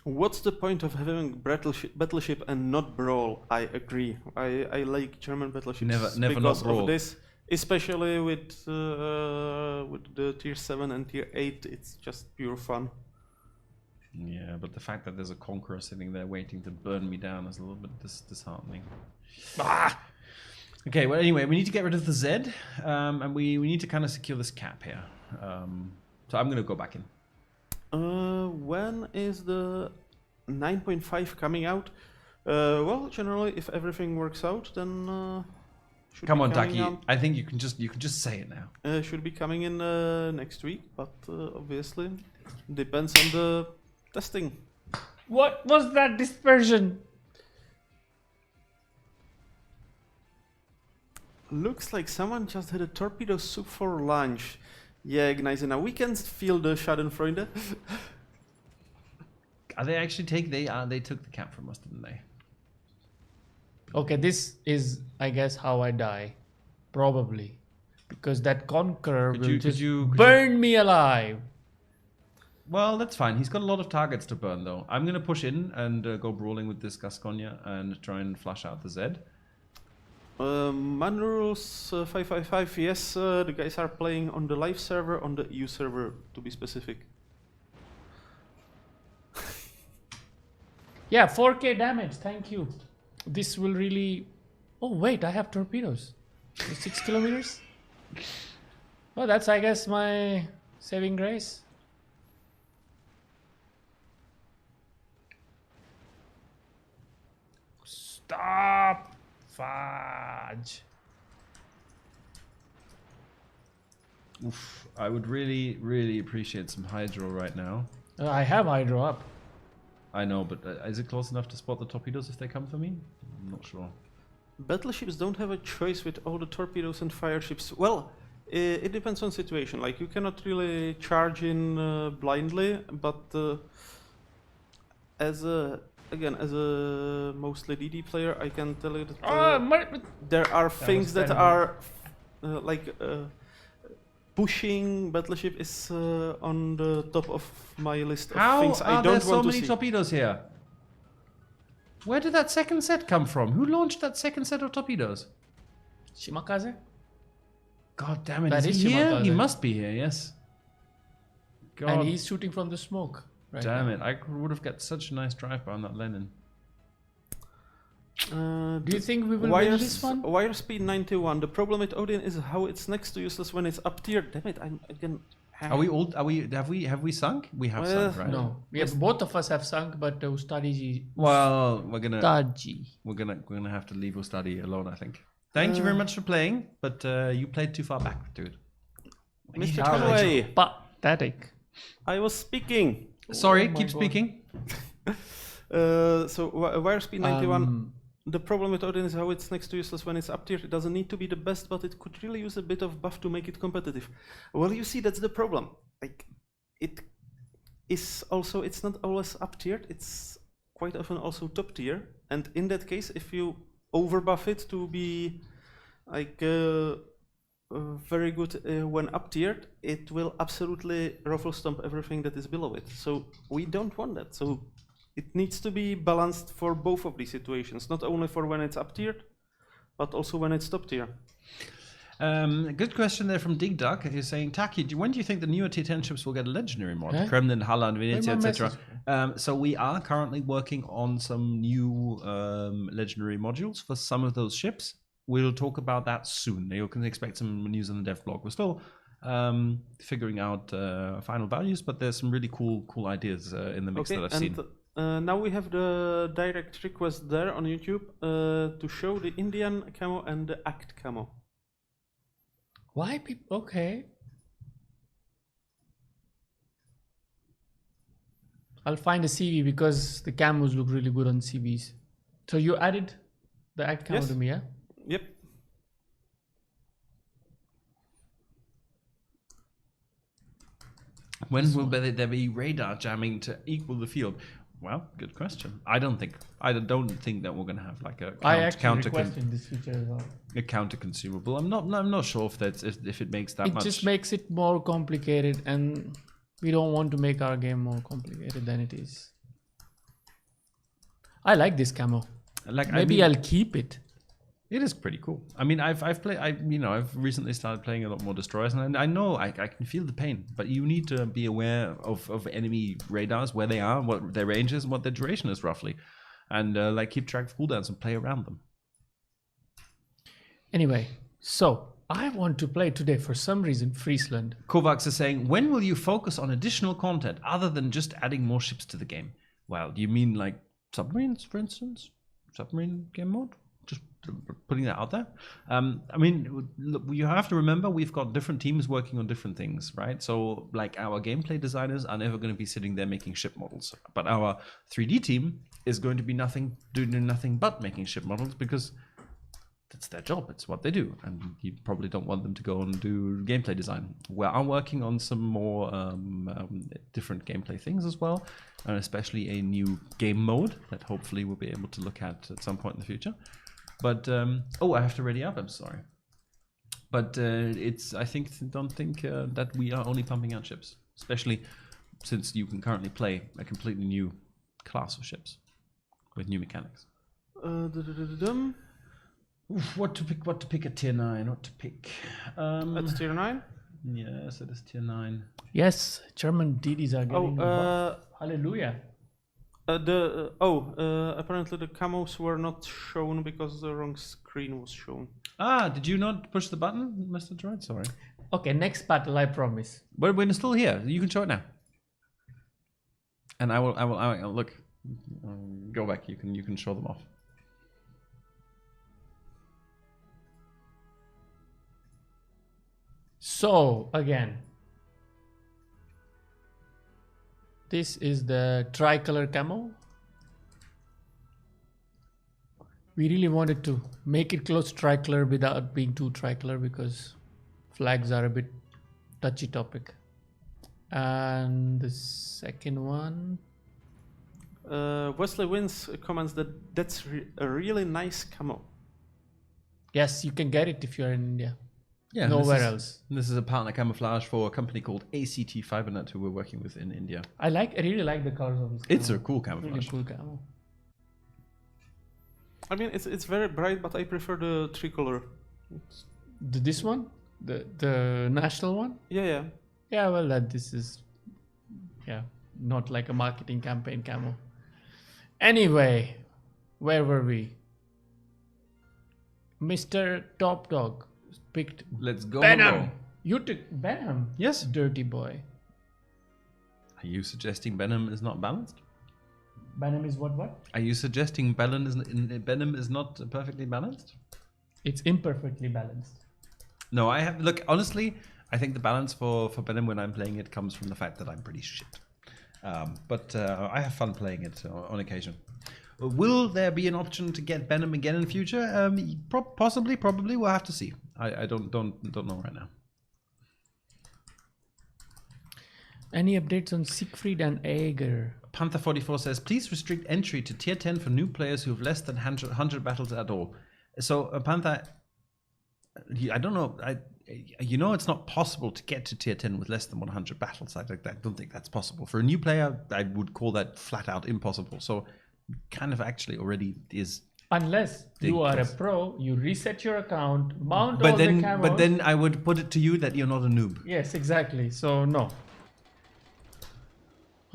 What's the point of having battleship and not brawl? I agree. I like German battleships Never because not brawl. of this, especially with the tier 7 and tier 8. It's just pure fun. Yeah, but the fact that there's a conqueror sitting there waiting to burn me down is a little bit disheartening. Ah! Okay, well, anyway, we need to get rid of the Z, and we need to kind of secure this cap here. So I'm going to go back in. When is the 9.5 coming out? Well, generally, if everything works out, then should Come be on, coming Taki. out- I think you can just say it now. should be coming in next week, but obviously depends on the testing. What was that dispersion? Looks like someone just had a torpedo soup for lunch. Yeah, Gneise, now we can feel the Schadenfreude. Are they actually they took the cap from us, didn't they? Okay, this is, I guess, how I die. Probably. Because that conqueror will just burn me alive. Well, that's fine. He's got a lot of targets to burn, though. I'm going to push in and go brawling with this Gasconia and try and flush out the Z. Manrules 555, yes, the guys are playing on the live server, on the EU server, to be specific. Yeah, 4k damage, thank you. This will really... Oh, wait, I have torpedoes. 6 kilometers? Oh, that's, I guess, my saving grace. Stop! Fudge. Oof, I would really appreciate some hydro right now. I have hydro up. I know, but is it close enough to spot the torpedoes if they come for me? I'm not sure. Battleships don't have a choice with all the torpedoes and fire ships. Well, it depends on situation. Like, you cannot really charge in blindly, but as a mostly DD player, I can tell you that there are things that are pushing battleship is on the top of my list of things I don't want to see. How are there so many torpedoes here? Where did that second set come from? Who launched that second set of torpedoes? Shimakaze? God damn it, That is is he here? Shimakaze. He must be here, yes. God And he's shooting from the smoke. Right damn now. it, I would have got such a nice drive-by on that Lenin. Do you think we will win this one? Wire speed 91. The problem with Odin is how it's next to useless when it's up tier. Damn it! I'm again. Have we sunk? We have sunk, right? No. Both of us have sunk, but Ustadiji... Well, we're gonna have to leave Ustadi alone, I think. Thank you very much for playing, but you played too far back, dude. Mr. Conway, Pathetic. I was speaking. Sorry, my keep God. speaking. So wire speed 91. The problem with Odin is how it's next to useless when it's up tier. It doesn't need to be the best, but it could really use a bit of buff to make it competitive. Well, you see, that's the problem. Like, it is also, it's not always up tiered. It's quite often also top tier. And in that case, if you overbuff it to be like very good when up tiered, it will absolutely ruffle stomp everything that is below it. So we don't want that. So it needs to be balanced for both of these situations, not only for when it's up tiered, but also when it's top tier. Good question there from Dig Duck. He's saying, Taki, when do you think the newer T10 ships will get a legendary mod? Huh? Kremlin, Halland, Venezia, Where's my etc. So we are currently working on some new legendary modules for some of those ships. We'll talk about that soon. You can expect some news on the dev blog. We're still figuring out final values, but there's some really cool ideas in the mix that I've seen. Now we have the direct request there on YouTube to show the Indian camo and the Act camo. Why people? Okay. I'll find a CV because the camos look really good on CVs. So you added the act camo Yes. to me, yeah? Yep. When will there be radar jamming to equal the field? Well, good question. I don't think that we're going to have like a I actually requested this feature as well. a counter consumable. I'm not sure if it makes that It much. just makes it more complicated, and we don't want to make our game more complicated than it is. I like this camo. like Maybe I'll keep it. It is pretty cool. I mean, I've recently started playing a lot more destroyers, and I know I can feel the pain. But you need to be aware of enemy radars, where they are, what their range is, and what their duration is roughly, and like keep track of cooldowns and play around them. Anyway, so I want to play today for some reason Friesland. Kovacs is saying, when will you focus on additional content other than just adding more ships to the game? Well, do you mean like submarines, for instance? Submarine game mode? Just putting that out there. I mean, look, you have to remember we've got different teams working on different things, right? So like our gameplay designers are never going to be sitting there making ship models, but our 3D team is going to be doing nothing but making ship models, because that's their job. It's what they do, and you probably don't want them to go and do gameplay design. We are working on some more different gameplay things as well, and especially a new game mode that hopefully we'll be able to look at some point in the future. But I have to ready up. I'm sorry, but don't think that we are only pumping out ships, especially since you can currently play a completely new class of ships with new mechanics. Oof, what to pick at tier 9? What to pick? That's tier 9? Yes, it is tier 9. Yes, German DDs are getting the buff. Hallelujah. Apparently the camos were not shown because the wrong screen was shown. Did you not push the button, Mr. Droid? Sorry. Okay, next battle, I promise. But we're still here. You can show it now. And I will look. Go back. You can show them off. So again, this is the tricolor camo. We really wanted to make it close to tricolor without being too tricolor, because flags are a bit touchy topic. And the second one, Wesley Wins comments that that's a really nice camo. yes, you can get it if you're in India. Yeah, Nowhere else. This is a partner camouflage for a company called ACT Fibernet, who we're working with in India. I really like the colors of this camo. It's a cool camouflage. Really cool camo. I mean, it's very bright, but I prefer the tricolor. This one, the national one. Yeah. Yeah, well, this is, not like a marketing campaign camo. Anyway, where were we? Mr. Top Dog picked Let's go. Benham. You took Benham? Yes. Dirty boy. Are you suggesting Benham is not balanced? Benham is what? Are you suggesting Benham is not perfectly balanced? It's imperfectly balanced. No, look, honestly, I think the balance for Benham when I'm playing it comes from the fact that I'm pretty shit. But I have fun playing it on occasion. Will there be an option to get Benham again in the future? Possibly, probably. We'll have to see. I don't know right now. Any updates on Siegfried and Aeger? Panther44 says, please restrict entry to tier 10 for new players who have less than 100 battles at all. So, Panther, I don't know. It's not possible to get to tier 10 with less than 100 battles. I don't think that's possible. For a new player, I would call that flat out impossible. So, kind of actually already is. Unless you are a pro, you reset your account, mount all the camos. But then I would put it to you that you're not a noob. Yes, exactly. So, no.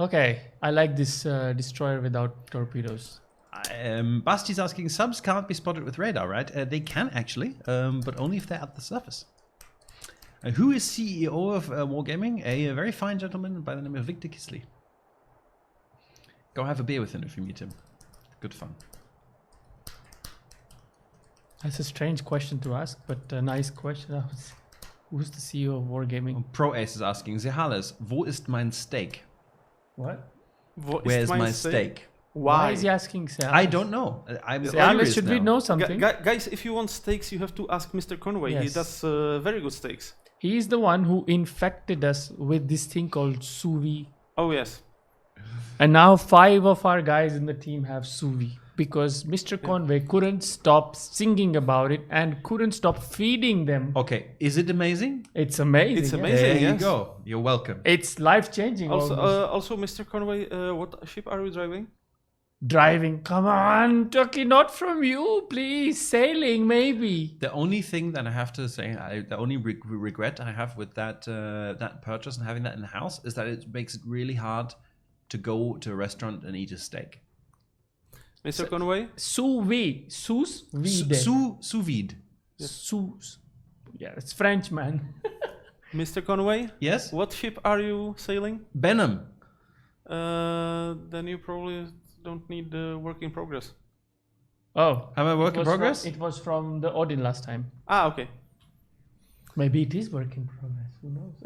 Okay, I like this destroyer without torpedoes. Basti's asking, subs can't be spotted with radar, right? They can actually, but only if they're at the surface. Who is CEO of Wargaming? A very fine gentleman by the name of Victor Kisley. Go have a beer with him if you meet him. Good fun. That's a strange question to ask, but a nice question. Who's the CEO of Wargaming? Pro Ace is asking, Zehales, wo ist mein Steak? What? Where's my steak? Why is he asking Sal? I don't know. I'm Sal, curious should now. we know something? Guys, if you want steaks, you have to ask Mr. Conway. He Yes. does very good steaks. He is the one who infected us with this thing called sous vide. Oh, yes. And now 5 of our guys in the team have sous vide because Mr. Conway couldn't stop singing about it and couldn't stop feeding them. Okay, is it amazing? It's amazing. It's yeah. amazing. There you yes. go. You're welcome. It's life-changing. Also, almost. Mr. Conway, what ship are we driving? Driving. Come on, Turkey, not from you, please. Sailing, maybe. The only thing that I have to say, the only regret I have with that that purchase and having that in the house is that it makes it really hard to go to a restaurant and eat a steak. Mr. Conway? Sous vide. Sous vide. Sous vide. Sous. Yeah, it's French, man. Mr. Conway? Yes? What ship are you sailing? Benham. Then you probably don't need the work in progress. Oh. Am I work in progress? It was from the Odin last time. Ah, okay. Maybe it is work in progress. Who knows?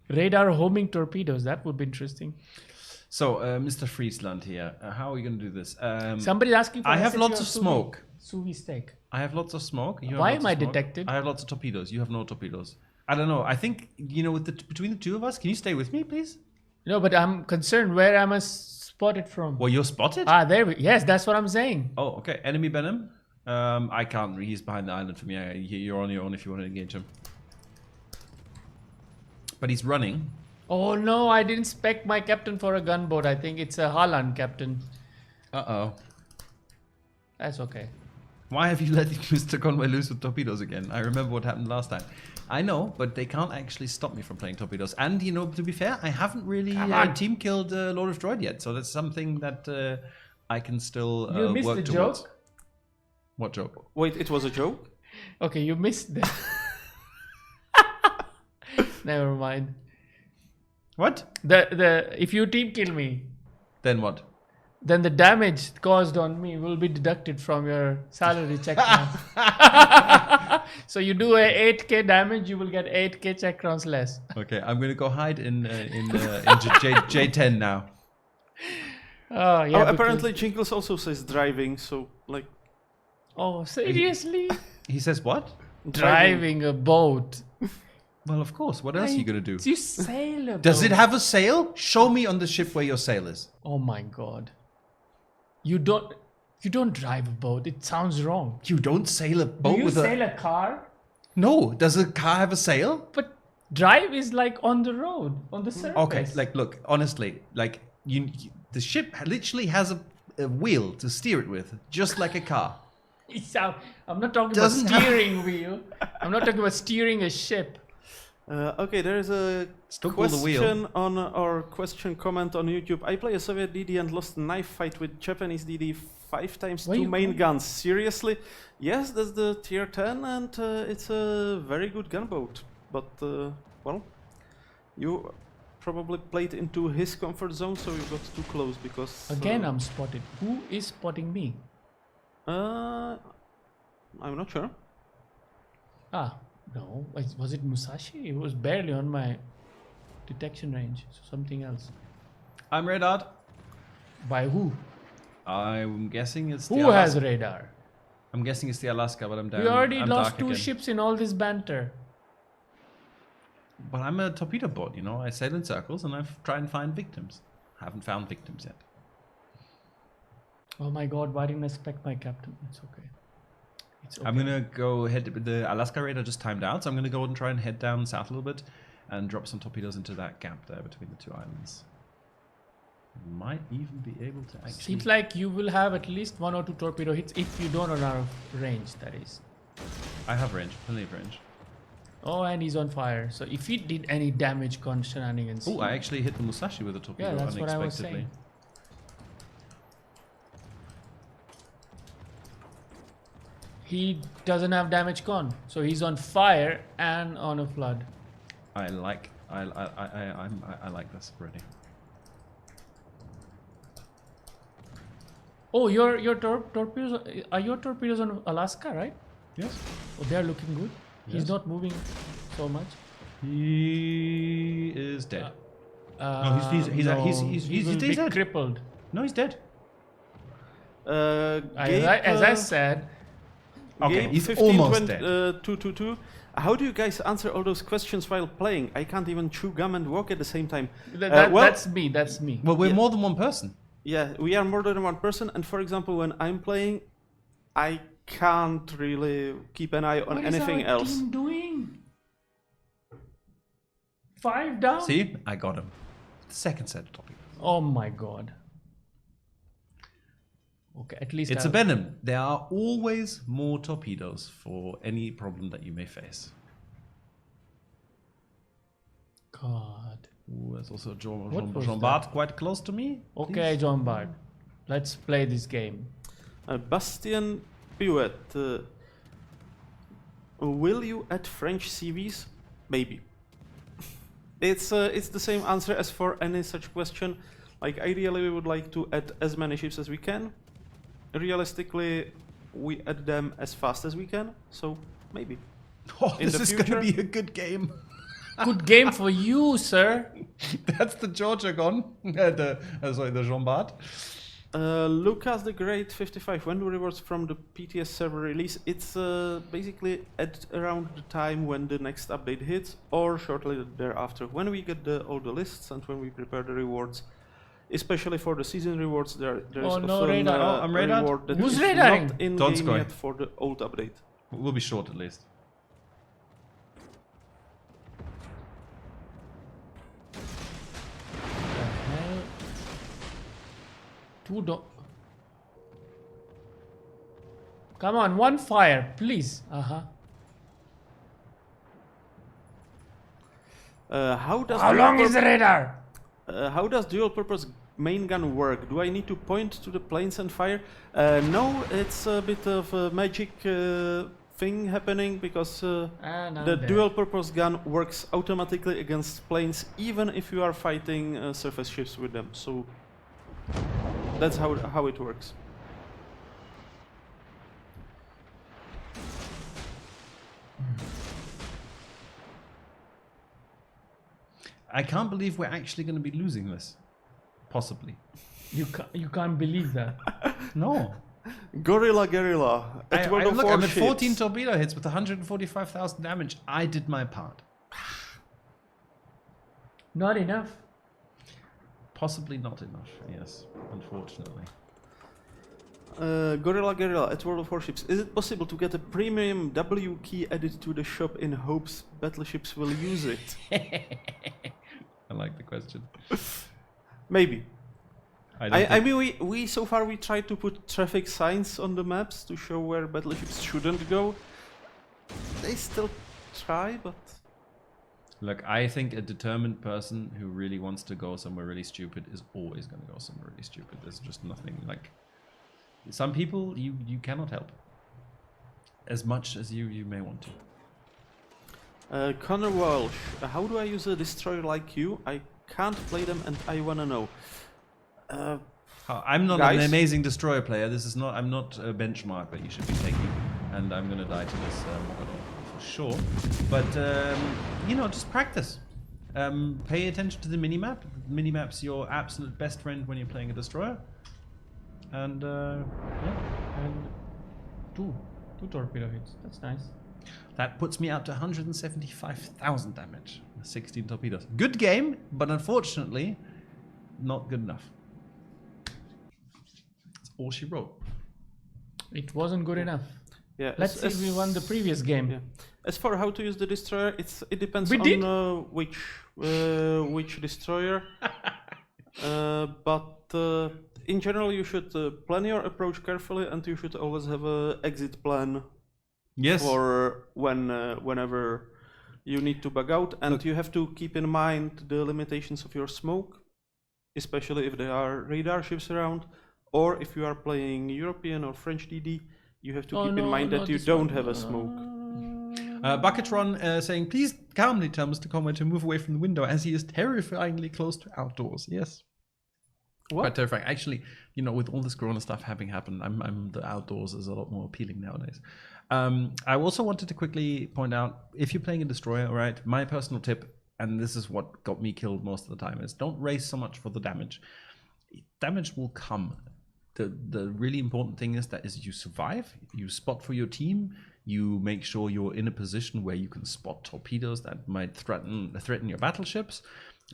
Radar homing torpedoes. That would be interesting. So, Mr. Friesland here, how are we going to do this? Somebody's asking for I have recipe lots of sous vide. smoke. Sous vide steak. I have lots of smoke. You have Why lots am of I smoke. detected? I have lots of torpedoes. You have no torpedoes. I don't know. I think, you know, between the two of us, can you stay with me, please? No, but I'm concerned. Where am I spotted from? Well, you're spotted? Ah, there we. Yes, that's what I'm saying. Oh, okay. Enemy Benham. I can't. He's behind the island for me. You're on your own if you want to engage him. But he's running. Oh no, I didn't spec my captain for a gunboat. I think it's a Haaland captain. Uh-oh. That's okay. Why have you let Mr. Conway loose with torpedoes again? I remember what happened last time. I know, but they can't actually stop me from playing torpedoes. And, you know, to be fair, I haven't really team killed Lord of Droid yet. So that's something that I can still You missed work the towards. joke? What joke? Wait, it was a joke? Okay, you missed that. Never mind. What? If you team kill me, Then what? then the damage caused on me will be deducted from your salary check rounds. So you do a 8k damage, you will get 8k check rounds less. Okay, I'm going to go hide in J10 now. Oh yeah. Apparently Jinkles also says driving, so like Oh seriously? He says what? Driving a boat. Well, of course. What else are you going to do? You sail a boat. Does it have a sail? Show me on the ship where your sail is. Oh my god. You don't drive a boat. It sounds wrong. You don't sail a boat Do you with sail a... a car? No. Does a car have a sail? But drive is like on the road, on the surface. Okay, like, look, honestly, like, the ship literally has a wheel to steer it with, just like a car. I'm not talking Doesn't about have- steering wheel. I'm not talking about steering a ship. okay, there is a Still pull the wheel. question on our question comment on YouTube. I play a Soviet DD and lost a knife fight with Japanese DD 5 times Where 2 you main going? guns. Seriously? Yes, that's the tier 10 and it's a very good gunboat. But, well, you probably played into his comfort zone, so you got too close because... Again, I'm spotted. Who is spotting me? I'm not sure. Ah, no. Was it Musashi? It was barely on my detection range. So something else. I'm radar. By who? I'm guessing it's the Who has Alaska. radar? I'm guessing it's the Alaska, but I'm down. We already I'm lost dark 2 again. ships in all this banter. Well, I'm a torpedo bot, you know. I sail in circles and I try and find victims. Haven't found victims yet. Oh my god, why didn't I spec my captain? It's okay. It's okay. I'm gonna go head. The Alaska radar just timed out, so I'm gonna go and try and head down south a little bit, and drop some torpedoes into that gap there between the two islands. Might even be able to actually. Seems like you will have at least 1 or 2 torpedo hits if you don't run out of range, that is. I have range, plenty of range. Oh, and he's on fire. So if he did any damage con shenanigans. Oh, I actually hit the Musashi with a torpedo Yeah, that's what I was unexpectedly. saying. He doesn't have damage con, so he's on fire and on a flood. I like this already. Oh, your torpedoes are your torpedoes on Alaska, right? Yes. Oh, they are looking good. He's Yes. not moving so much. He is dead. No, he's will be dead. crippled. No, he's dead. As I said, Okay, Gabe he's 15, almost 20, dead. 222. How do you guys answer all those questions while playing? I can't even chew gum and walk at the same time. Well, that's me. That's me. Well, we're yeah. more than one person. Yeah, we are more than one person, and for example, when I'm playing, I can't really keep an eye on What is anything our else. team doing? 5 down. See, I got him. Second set of topic. Oh my god. Okay, at least It's a venom. There are always more torpedoes for any problem that you may face. God. Ooh, there's also What was Jean Bart quite close to me. Okay, John Bart. Let's play this game. Bastien Piouet, will you add French CVs? Maybe. It's the same answer as for any such question. Like, ideally, we would like to add as many ships as we can. Realistically, we add them as fast as we can, so maybe. Oh, In this the is going to future- be a good game. Good game for you, sir. That's the Georgia gone. The Jean Bart. Lucas the Great 55. When do rewards from the PTS server release? It's basically at around the time when the next update hits, or shortly thereafter. When we get all the lists and when we prepare the rewards, especially for the season rewards, there is Oh, no, also radar. Oh, I'm radared. reward that Who's is radaring? not in Donskoy. game yet for the old update. We'll be short at least. Two do. Come on, one fire, please. How does How dual long is the radar? How does dual-purpose main gun work? Do I need to point to the planes and fire? No, it's a bit of a magic thing happening because the dual-purpose gun works automatically against planes, even if you are fighting surface ships with them. So that's how it works. I can't believe we're actually going to be losing this. Possibly. You can't believe that. No. Guerrilla. At World of I'm at Warships. 14 torpedo hits with 145,000 damage. I did my part. Not enough. Possibly not enough, yes, unfortunately. Guerrilla at World of Warships. Is it possible to get a premium W key added to the shop in hopes battleships will use it? I like the question. Maybe. I mean, we so far we tried to put traffic signs on the maps to show where battleships shouldn't go. They still try, but Look, I think a determined person who really wants to go somewhere really stupid is always going to go somewhere really stupid. There's just nothing like... Some people you cannot help. As much as you may want to. Connor Walsh, how do I use a destroyer like you? I can't play them and I wanna know. I'm not an guys? amazing destroyer player. This is not. I'm not a benchmark that you should be taking, and I'm gonna die to this model for sure. But you know, just practice. Pay attention to the minimap. Minimap's your absolute best friend when you're playing a destroyer. And yeah, And two torpedo hits. That's nice. that puts me out to 175,000 damage. 16 torpedoes. Good game, but unfortunately, not good enough. That's all she wrote. It wasn't good enough. Yeah, Let's see if we won the previous game. Yeah. As for how to use the destroyer, it depends We on did? which destroyer. But in general, you should plan your approach carefully, and you should always have an exit plan Yes. for whenever you need to bug out, and you have to keep in mind the limitations of your smoke, especially if there are radar ships around, or if you are playing European or French DD, you have to keep in mind that you don't have a smoke. Bucketron saying, please calmly tell Mr. Conway to move away from the window as he is terrifyingly close to outdoors. Yes. What? Quite terrifying. Actually, you know, with all this Corona stuff having happened, I'm the outdoors is a lot more appealing nowadays. I also wanted to quickly point out, if you're playing a destroyer, all right, my personal tip, and this is what got me killed most of the time, is don't race so much for the damage. Damage will come. The really important thing is you survive, you spot for your team, you make sure you're in a position where you can spot torpedoes that might threaten your battleships,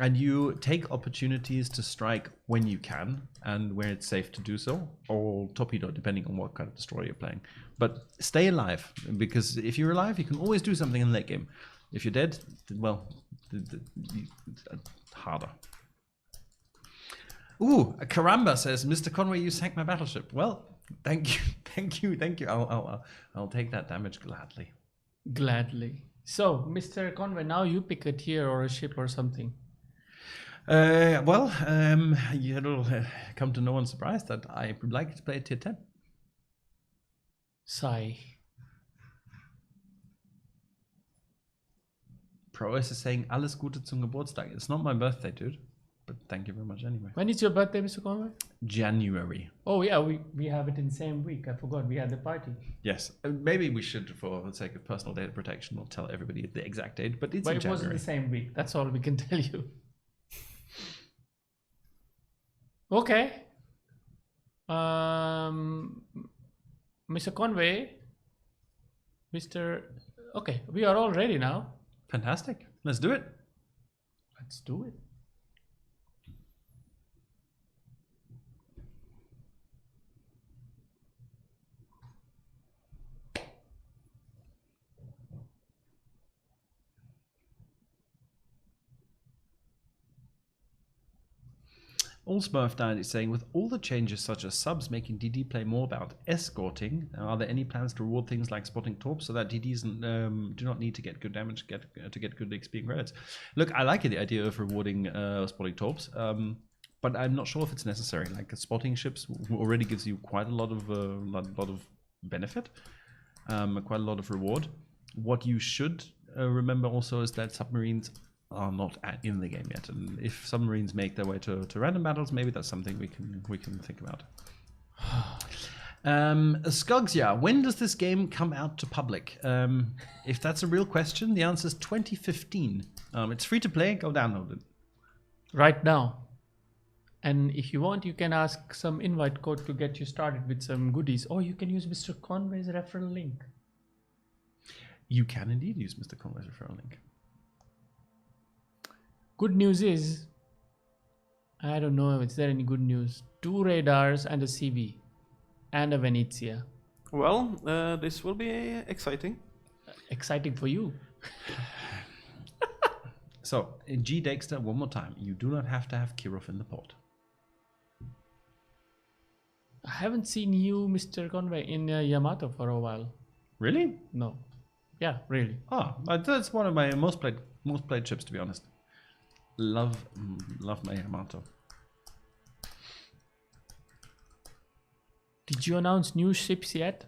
and you take opportunities to strike when you can and where it's safe to do so, or torpedo, depending on what kind of destroyer you're playing. But stay alive, because if you're alive, you can always do something in the late game. If you're dead, well, harder. Ooh, Caramba says, Mr. Conway, you sank my battleship. Well, thank you. I'll take that damage gladly. Gladly. So, Mr. Conway, now you pick a tier or a ship or something. It'll come to no one's surprise that I would like to play tier 10. Sigh. Proes is saying, alles Gute zum Geburtstag. It's not my birthday, dude. But thank you very much anyway. When is your birthday, Mr. Conway? January. Oh yeah, we have it in the same week. I forgot we had the party. Yes. Maybe we should, for the sake of personal data protection, not tell everybody the exact date, but it's in it January. wasn't the same week. That's all we can tell you. Okay. Mr. Conway. Okay, we are all ready now. Fantastic. Let's do it. Let's do it. Allsmurf is saying, with all the changes such as subs making DD play more about escorting, are there any plans to reward things like spotting torps so that DDs do not need to get good damage to get good XP and credits? Look, I like the idea of rewarding spotting torps, but I'm not sure if it's necessary. Like spotting ships already gives you quite a lot of benefit, quite a lot of reward. What you should remember also is that submarines are not in the game yet, and if submarines make their way to random battles, maybe that's something we can think about. Skugsia, when does this game come out to public? If that's a real question, the answer is 2015. It's free to play. Go download it right now, and if you want, you can ask some invite code to get you started with some goodies, or you can use Mr. Conway's referral link. You can indeed use Mr. Conway's referral link. Good news is, I don't know if there any good news. 2 radars and a CB and a Venezia. Well, this will be exciting. Exciting for you. So, in G. Dexter, one more time, you do not have to have Kirov in the port. I haven't seen you, Mr. Conway, in Yamato for a while. Really? No. Yeah, really. Oh, that's one of my most played ships, to be honest. Love my Yamato. Did you announce new ships yet?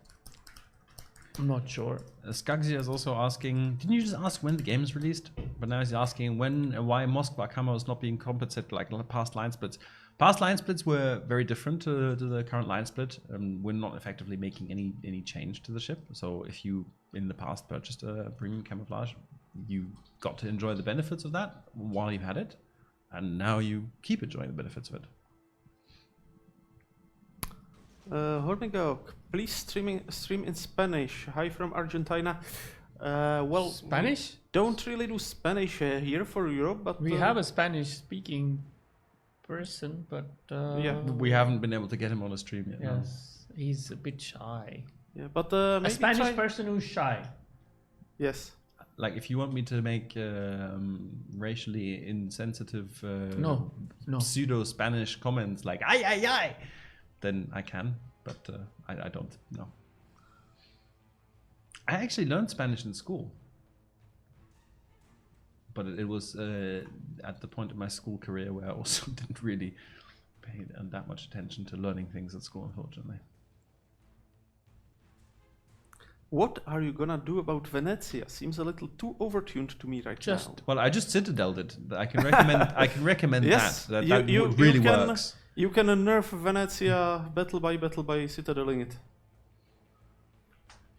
I'm not sure. Skugsia is also asking, didn't you just ask when the game is released? But now he's asking why Moskva Camo is not being compensated like past line splits. Past line splits were very different to the current line split. We're not effectively making any change to the ship. So if you in the past purchased a premium camouflage, you got to enjoy the benefits of that while you had it, and now you keep enjoying the benefits of it. Hornigo, please stream in Spanish. Hi from Argentina. Well, Spanish? Don't really do Spanish here for Europe, but we have a Spanish-speaking person, but yeah, we haven't been able to get him on a stream yet. Yes, no. He's a bit shy. Yeah, but a maybe Spanish person who's shy. Yes. Like if you want me to make racially insensitive no. pseudo Spanish comments like ay ay ay, then I can, but I don't. No. I actually learned Spanish in school, but it was at the point of my school career where I also didn't really pay that much attention to learning things at school, unfortunately. What are you gonna do about Venezia? Seems a little too overtuned to me right now. Well, I just citadelled it. I can recommend yes, that really works. You can nerf Venezia battle by citadelling it.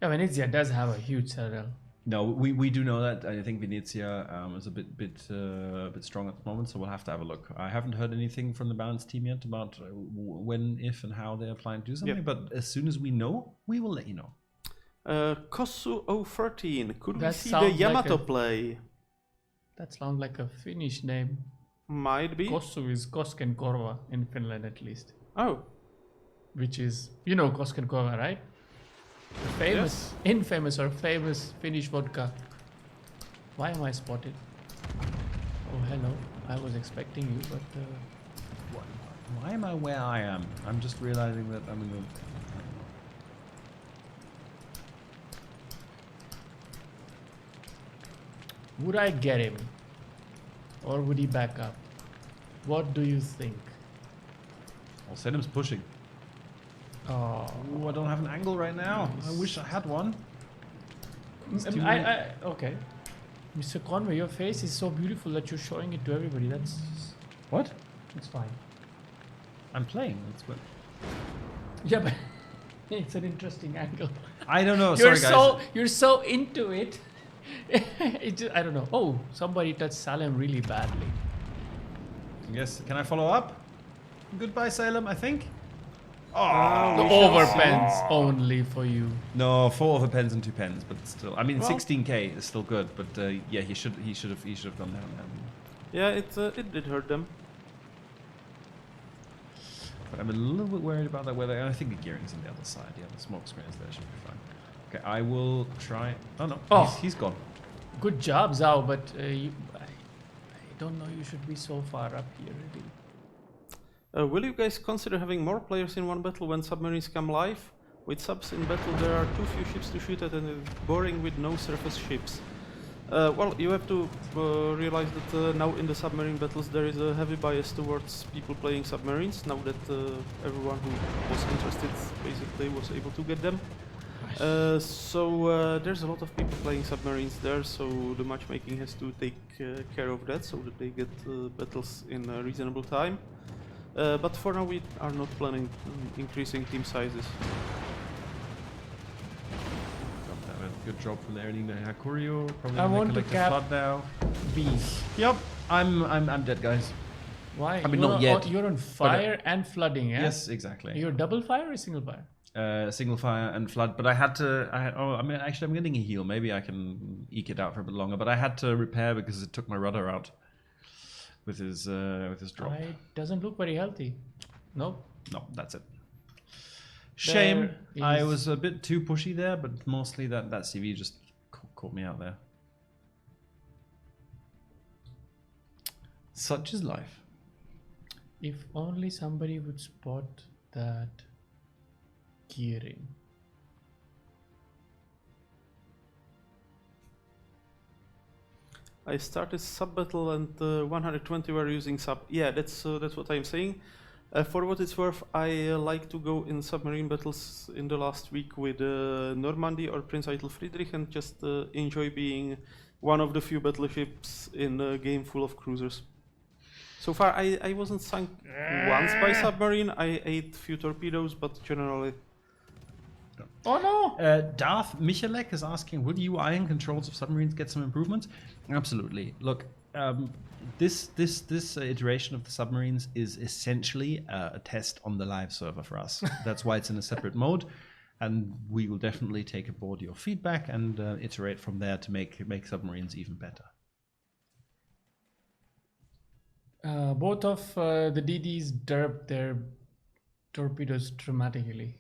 Yeah, Venezia does have a huge citadel. No, we do know that. I think Venezia is a bit strong at the moment, so we'll have to have a look. I haven't heard anything from the balance team yet about when, if, and how they're planning to do something. Yep. But as soon as we know, we will let you know. Kosu 013. Could That we see the sounds like Yamato a- play? That sounds like a Finnish name. Might be. Kossu is Koskenkorva in Finland at least. Oh, Which is, you know Koskenkorva, right? The famous, infamous or famous Finnish vodka. Why am I spotted? Oh, hello. I was expecting you, but... Why am I where I am? I'm just realizing that I'm in the... Would I get him? Or would he back up? What do you think? Well, Sedim's pushing. Oh, Ooh, I don't have an angle right now. I wish I had one. okay. Mr. Conway, your face is so beautiful that you're showing it to everybody. That's What? it's fine. I'm playing. That's what. Yeah, but it's an interesting angle. I don't know. You're Sorry, guys. you're so into it. I don't know. Oh, somebody touched Salem really badly. Yes. Can I follow up? Goodbye, Salem. I think. The we shall overpens only for you. No, 4 overpens and 2 pens, but still. I mean, Well- 16k is still good, but yeah, he should have gone down. yeah, it did hurt them. But I'm a little bit worried about that weather. I think the gearing's on the other side. Yeah, the smoke screen is there. Should be fine. Okay, I will try. Oh no, Oh. he's gone. Good job, Zhao, but I don't know you should be so far up here, really. Will you guys consider having more players in one battle when submarines come live? With subs in battle, there are too few ships to shoot at, and it's boring with no surface ships. Well, you have to realize that now in the submarine battles there is a heavy bias towards people playing submarines, now that everyone who was interested basically was able to get them. So there's a lot of people playing submarines there, so the matchmaking has to take care of that so that they get battles in a reasonable time. But for now we are not planning increasing team sizes. Good job from there, Nina Hakurio. Probably I gonna want to collect a cap- flood now. Bees. Yep, I'm dead, guys. Why? I mean, You're not yet, You're on fire and flooding, yeah? Yes, exactly. You're double fire or single fire? Single fire and flood, but I had to. I mean, actually, I'm getting a heal. Maybe I can eke it out for a bit longer. But I had to repair because it took my rudder out with his drop. It doesn't look very healthy. Nope. No, that's it. Shame. There I is- was a bit too pushy there, but mostly that CV just caught me out there. Such is life. If only somebody would spot that gearing. I started sub battle and 120 were using sub. Yeah, that's what I'm saying. For what it's worth, I like to go in submarine battles in the last week with Normandy or Prince Eitel Friedrich and just enjoy being one of the few battleships in a game full of cruisers. So far, I wasn't sunk once by submarine. I ate few torpedoes, but generally. Oh no! Darth Michalek is asking, will UI and controls of submarines get some improvements? Absolutely. Look, this iteration of the submarines is essentially a test on the live server for us. That's why it's in a separate mode, and we will definitely take aboard your feedback and iterate from there to make submarines even better. Both of the DDs derped their torpedoes dramatically.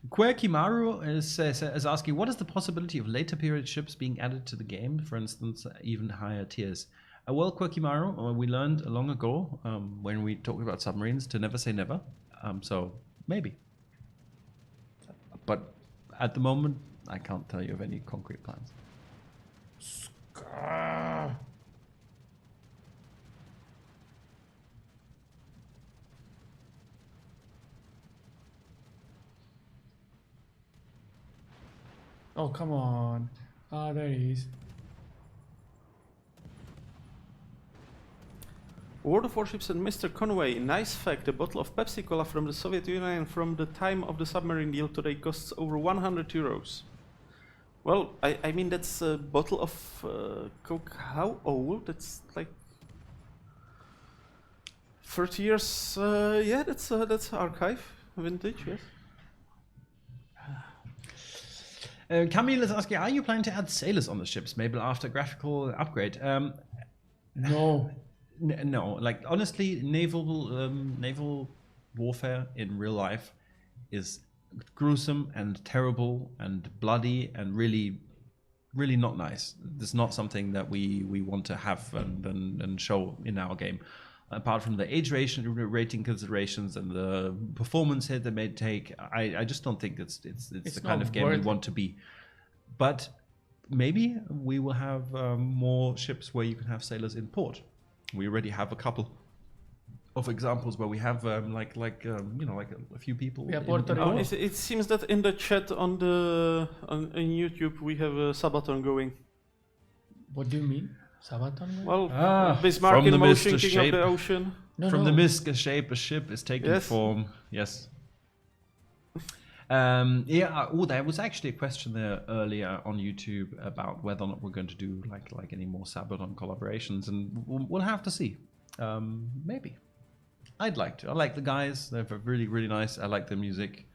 Quirkimaru is asking, what is the possibility of later period ships being added to the game, for instance, even higher tiers? Well, Quirkimaru, we learned long ago when we talked about submarines to never say never. So maybe. But at the moment, I can't tell you of any concrete plans. Oh, come on. Ah, there he is. World of Warships and Mr. Conway. Nice fact, a bottle of Pepsi Cola from the Soviet Union from the time of the submarine deal today costs over 100 euros. Well, I mean that's a bottle of Coke. How old? It's like 30 years. Yeah, that's archive vintage. Yes. Camille is asking, are you planning to add sailors on the ships, maybe after graphical upgrade? No. No, like honestly, naval warfare in real life is gruesome and terrible and bloody and really not nice. It's not something that we want to have and show in our game. Apart from the age rating considerations and the performance hit they may take, I just don't think it's the kind of game we want to be. But maybe we will have more ships where you can have sailors in port. We already have a couple of examples where we have like a few people. Yeah, it seems that in the chat on YouTube we have a Sabaton going. What do you mean? Sabaton? Well, Bismarck in motion, king of the ocean. From the mist shape, a ship is taking form. Yes. There was actually a question there earlier on YouTube about whether or not we're going to do like any more Sabaton collaborations, and we'll have to see. Maybe. I'd like to. I like the guys. They're really nice. I like their music.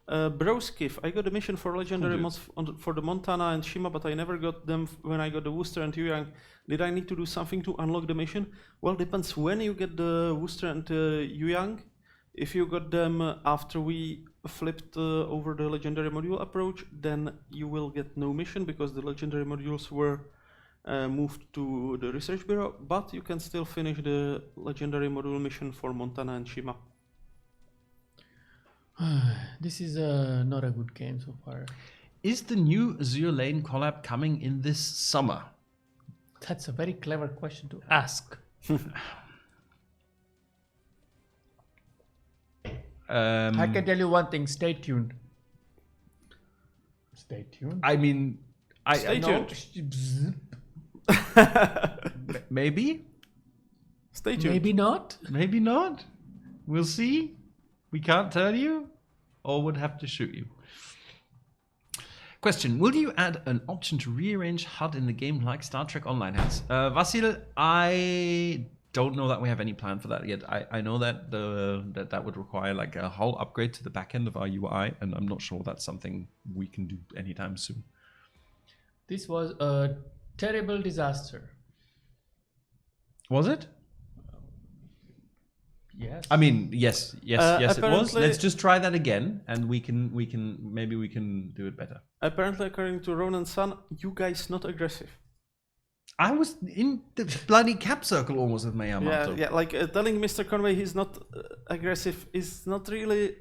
Broskiff, I got a mission for legendary mods for the Montana and Shima, but I never got them when I got the Worcester and Yuyang. Did I need to do something to unlock the mission? Well, depends when you get the Worcester and Yuyang. If you got them after we flipped over the legendary module approach, then you will get no mission because the legendary modules were moved to the research bureau, but you can still finish the legendary module mission for Montana and Shima. This is not a good game so far. Is the new Azure Lane collab coming in this summer? That's a very clever question to ask. I can tell you one thing, stay tuned. Stay tuned? I mean, Stay tuned. Maybe? Stay tuned. Maybe not? Maybe not. We'll see. We can't tell you, or would have to shoot you. Question, will you add an option to rearrange HUD in the game like Star Trek Online has? Vasil, I don't know that we have any plan for that yet. I know that that would require like a whole upgrade to the back end of our UI, and I'm not sure that's something we can do anytime soon. This was a terrible disaster. Was it? Yes. I mean, yes, it was. Let's just try that again, and maybe we can do it better. Apparently, according to Ronan Sun, you guys not aggressive. I was in the bloody cap circle almost with my Yamato. Yeah, like telling Mr. Conway he's not aggressive is not really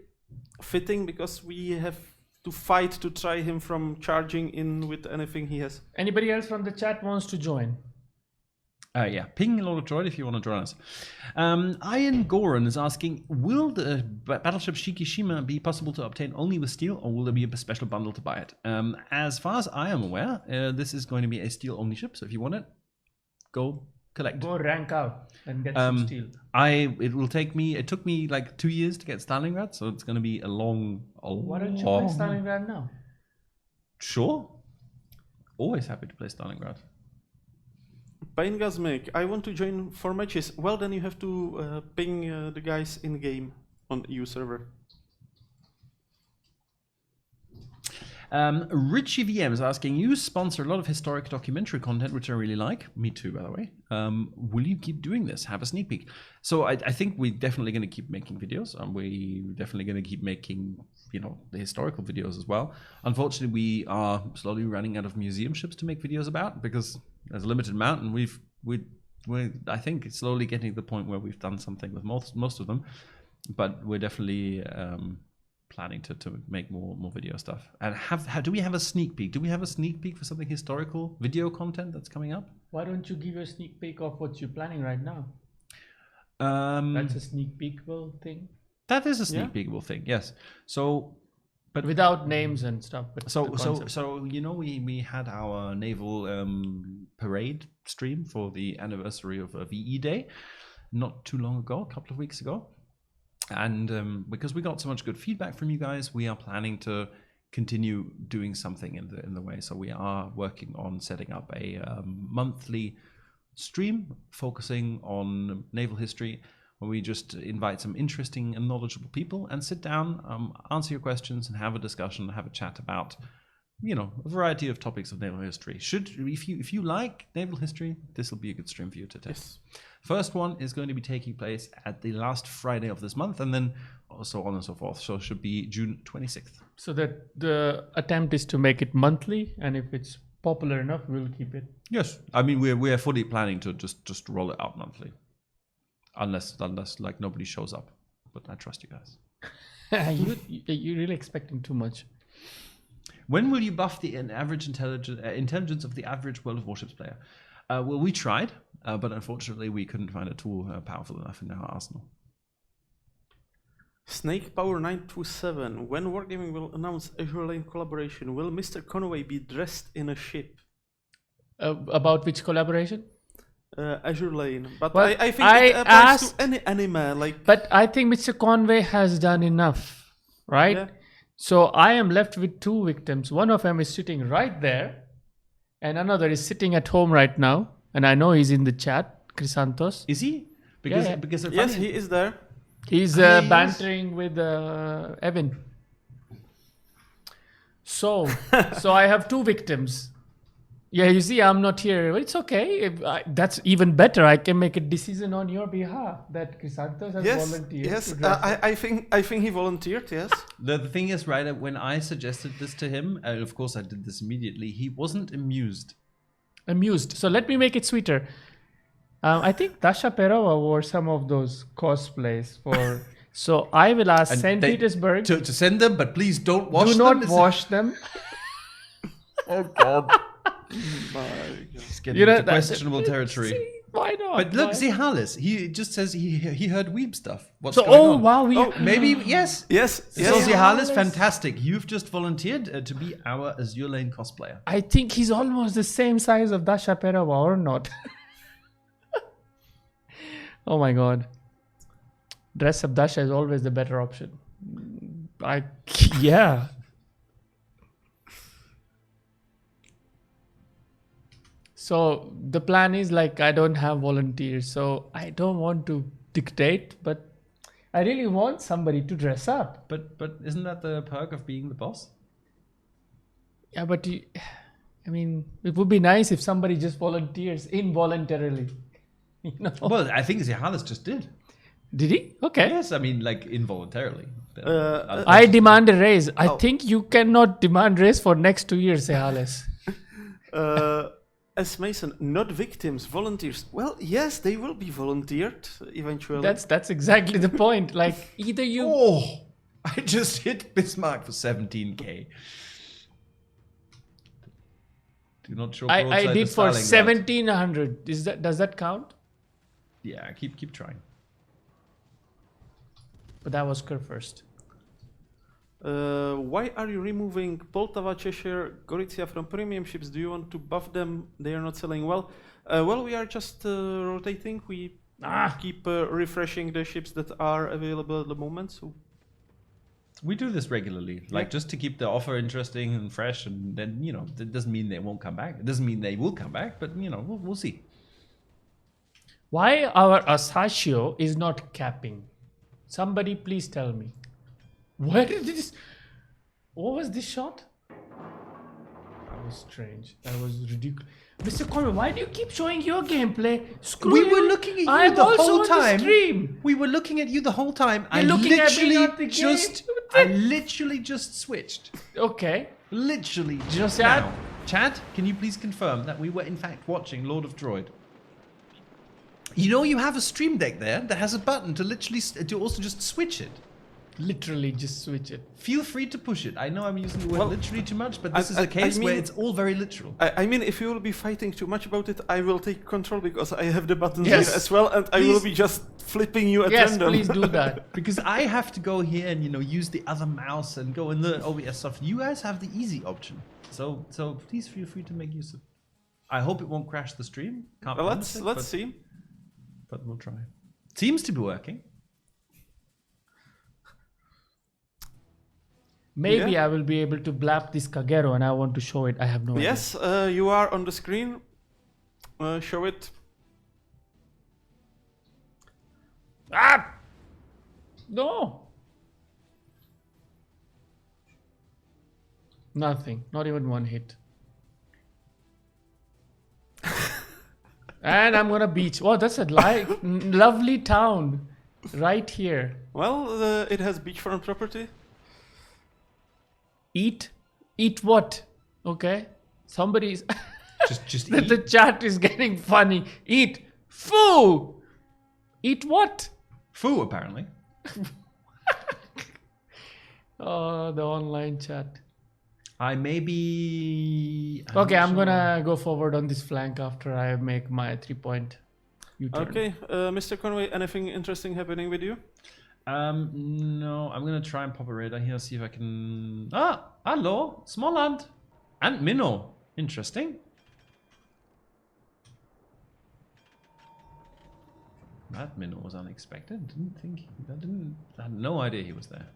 fitting because we have to fight to try him from charging in with anything he has. Anybody else from the chat wants to join? Yeah, ping Lord of Droid if you want to join us. Ian Goran is asking, will the battleship Shikishima be possible to obtain only with steel, or will there be a special bundle to buy it? As far as I am aware, this is going to be a steel-only ship, so if you want it, go collect. Go rank out and get some steel. It took me like 2 years to get Stalingrad, so it's going to be a long... Why don't you play Stalingrad now? Sure. Always happy to play Stalingrad. Paingasmic, I want to join 4 matches. Well, then you have to ping the guys in game on EU server. Richie VM is asking, you sponsor a lot of historic documentary content, which I really like. Me too, by the way. Will you keep doing this? Have a sneak peek. So I think we're definitely going to keep making videos. We're definitely going to keep making, the historical videos as well. Unfortunately, we are slowly running out of museum ships to make videos about because there's a limited amount, and we're I think it's slowly getting to the point where we've done something with most of them, but we're definitely planning to make more video stuff. And do we have a sneak peek? Do we have a sneak peek for something historical video content that's coming up? Why don't you give a sneak peek of what you're planning right now? That's a sneak peekable thing. That is a sneak peekable thing, yes. So, but without names and stuff. But so we had our naval parade stream for the anniversary of VE Day not too long ago, a couple of weeks ago, and because we got so much good feedback from you guys, we are planning to continue doing something in the way. So we are working on setting up a monthly stream focusing on naval history, where we just invite some interesting and knowledgeable people and sit down, answer your questions, and have a discussion, have a chat about, a variety of topics of naval history. If you like naval history, this will be a good stream for you to test. Yes. First one is going to be taking place at the last Friday of this month, and then so on and so forth. So it should be June 26th. So that the attempt is to make it monthly, and if it's popular enough, we'll keep it. Yes, I mean we're fully planning to just roll it out monthly, unless like nobody shows up. But I trust you guys. You're really expecting too much. When will you buff the average intelligence of the average World of Warships player? Well, we tried, but unfortunately we couldn't find a tool powerful enough in our arsenal. Snake Power 927. When Wargaming will announce Azure Lane collaboration, will Mr. Conway be dressed in a ship? About which collaboration? Azure Lane. But well, I think it applies to any anime. But I think Mr. Conway has done enough, right? Yeah. So I am left with two victims. One of them is sitting right there, and another is sitting at home right now. And I know he's in the chat, Chrysanthos. Is he? Because yes, he is there. He's bantering with Evan. So I have two victims. Yeah, you see, I'm not here. It's okay. That's even better. I can make a decision on your behalf that Chrysanthos has volunteered. Yes, I think he volunteered. Yes. The thing is, right, when I suggested this to him, of course I did this immediately. He wasn't amused. So let me make it sweeter. I think Dasha Perova wore some of those cosplays for. So I will ask St. Petersburg to send them, but please don't wash them. Do not wash them. Oh God. It's getting into questionable territory. See, why not? But look, see Halis. He just says he heard weeb stuff. What's going on? Wow, maybe yes. Yes. So Halis, fantastic. You've just volunteered to be our Azure Lane cosplayer. I think he's almost the same size of Dasha Perova, or not? Oh my God. Dress up Dasha is always the better option. Yeah. So the plan is like I don't have volunteers, so I don't want to dictate, but I really want somebody to dress up. But isn't that the perk of being the boss? Yeah, but it would be nice if somebody just volunteers involuntarily. Well, I think Zihalis just did. Did he? Okay. Yes, I mean like involuntarily. I demand a raise. I think you cannot demand raise for next 2 years, Zihalis. S. Mason, not victims, volunteers. Well, yes, they will be volunteered eventually. That's exactly the point. Like either you. Oh, I just hit Bismarck for 17k. Do not show. I did for 1700. Does that count? Yeah, keep trying. But that was Kerr first. Why are you removing Poltava, Cheshire, Gorizia from premium ships? Do you want to buff them? They are not selling well. Well, we are just rotating. We keep refreshing the ships that are available at the moment. So we do this regularly, like just to keep the offer interesting and fresh. And then that doesn't mean they won't come back. It doesn't mean they will come back, but we'll see. Why our Asashio is not capping? Somebody please tell me. Where did this? What was this shot? That was strange. That was ridiculous. Mr. Conway, why do you keep showing your gameplay? We were looking at you the whole time. Stream. We were looking at you the whole time. I literally just switched. Okay. Literally just now. Chad, can you please confirm that we were in fact watching Lord of Droid? You have a stream deck there that has a button to also just switch it. Literally just switch it. Feel free to push it. I know I'm using the word literally too much, but this is a case where it's all very literal. I mean, if you will be fighting too much about it, I will take control because I have the buttons here as well, and I will be just flipping you at random. Yes, please do that. Because I have to go here and use the other mouse and go in the OBS stuff. You guys have the easy option, so please feel free to make use of it. I hope it won't crash the stream. Can't let's see. But we'll try. Seems to be working. Maybe Yeah. I will be able to blap this Kagero, and I want to show it. I have no idea. Yes, you are on the screen. Show it. Ah! No! Nothing. Not even one hit. And I'm gonna beach. Oh, that's a lovely town. Right here. Well, it has beachfront property. Eat? Eat what? Okay. Somebody's... Just the, eat. the chat is getting funny. Eat. Foo! Eat what? Foo, apparently. Oh, the online chat. I maybe... Okay, not I'm sure. gonna go forward on this flank after I make my 3-point U-turn. Okay, Mr. Conway, anything interesting happening with you? No, I'm gonna try and pop a radar here, see if I can... Ah, hello, Småland and Minnow. Interesting. That Minnow was unexpected. I had no idea he was there.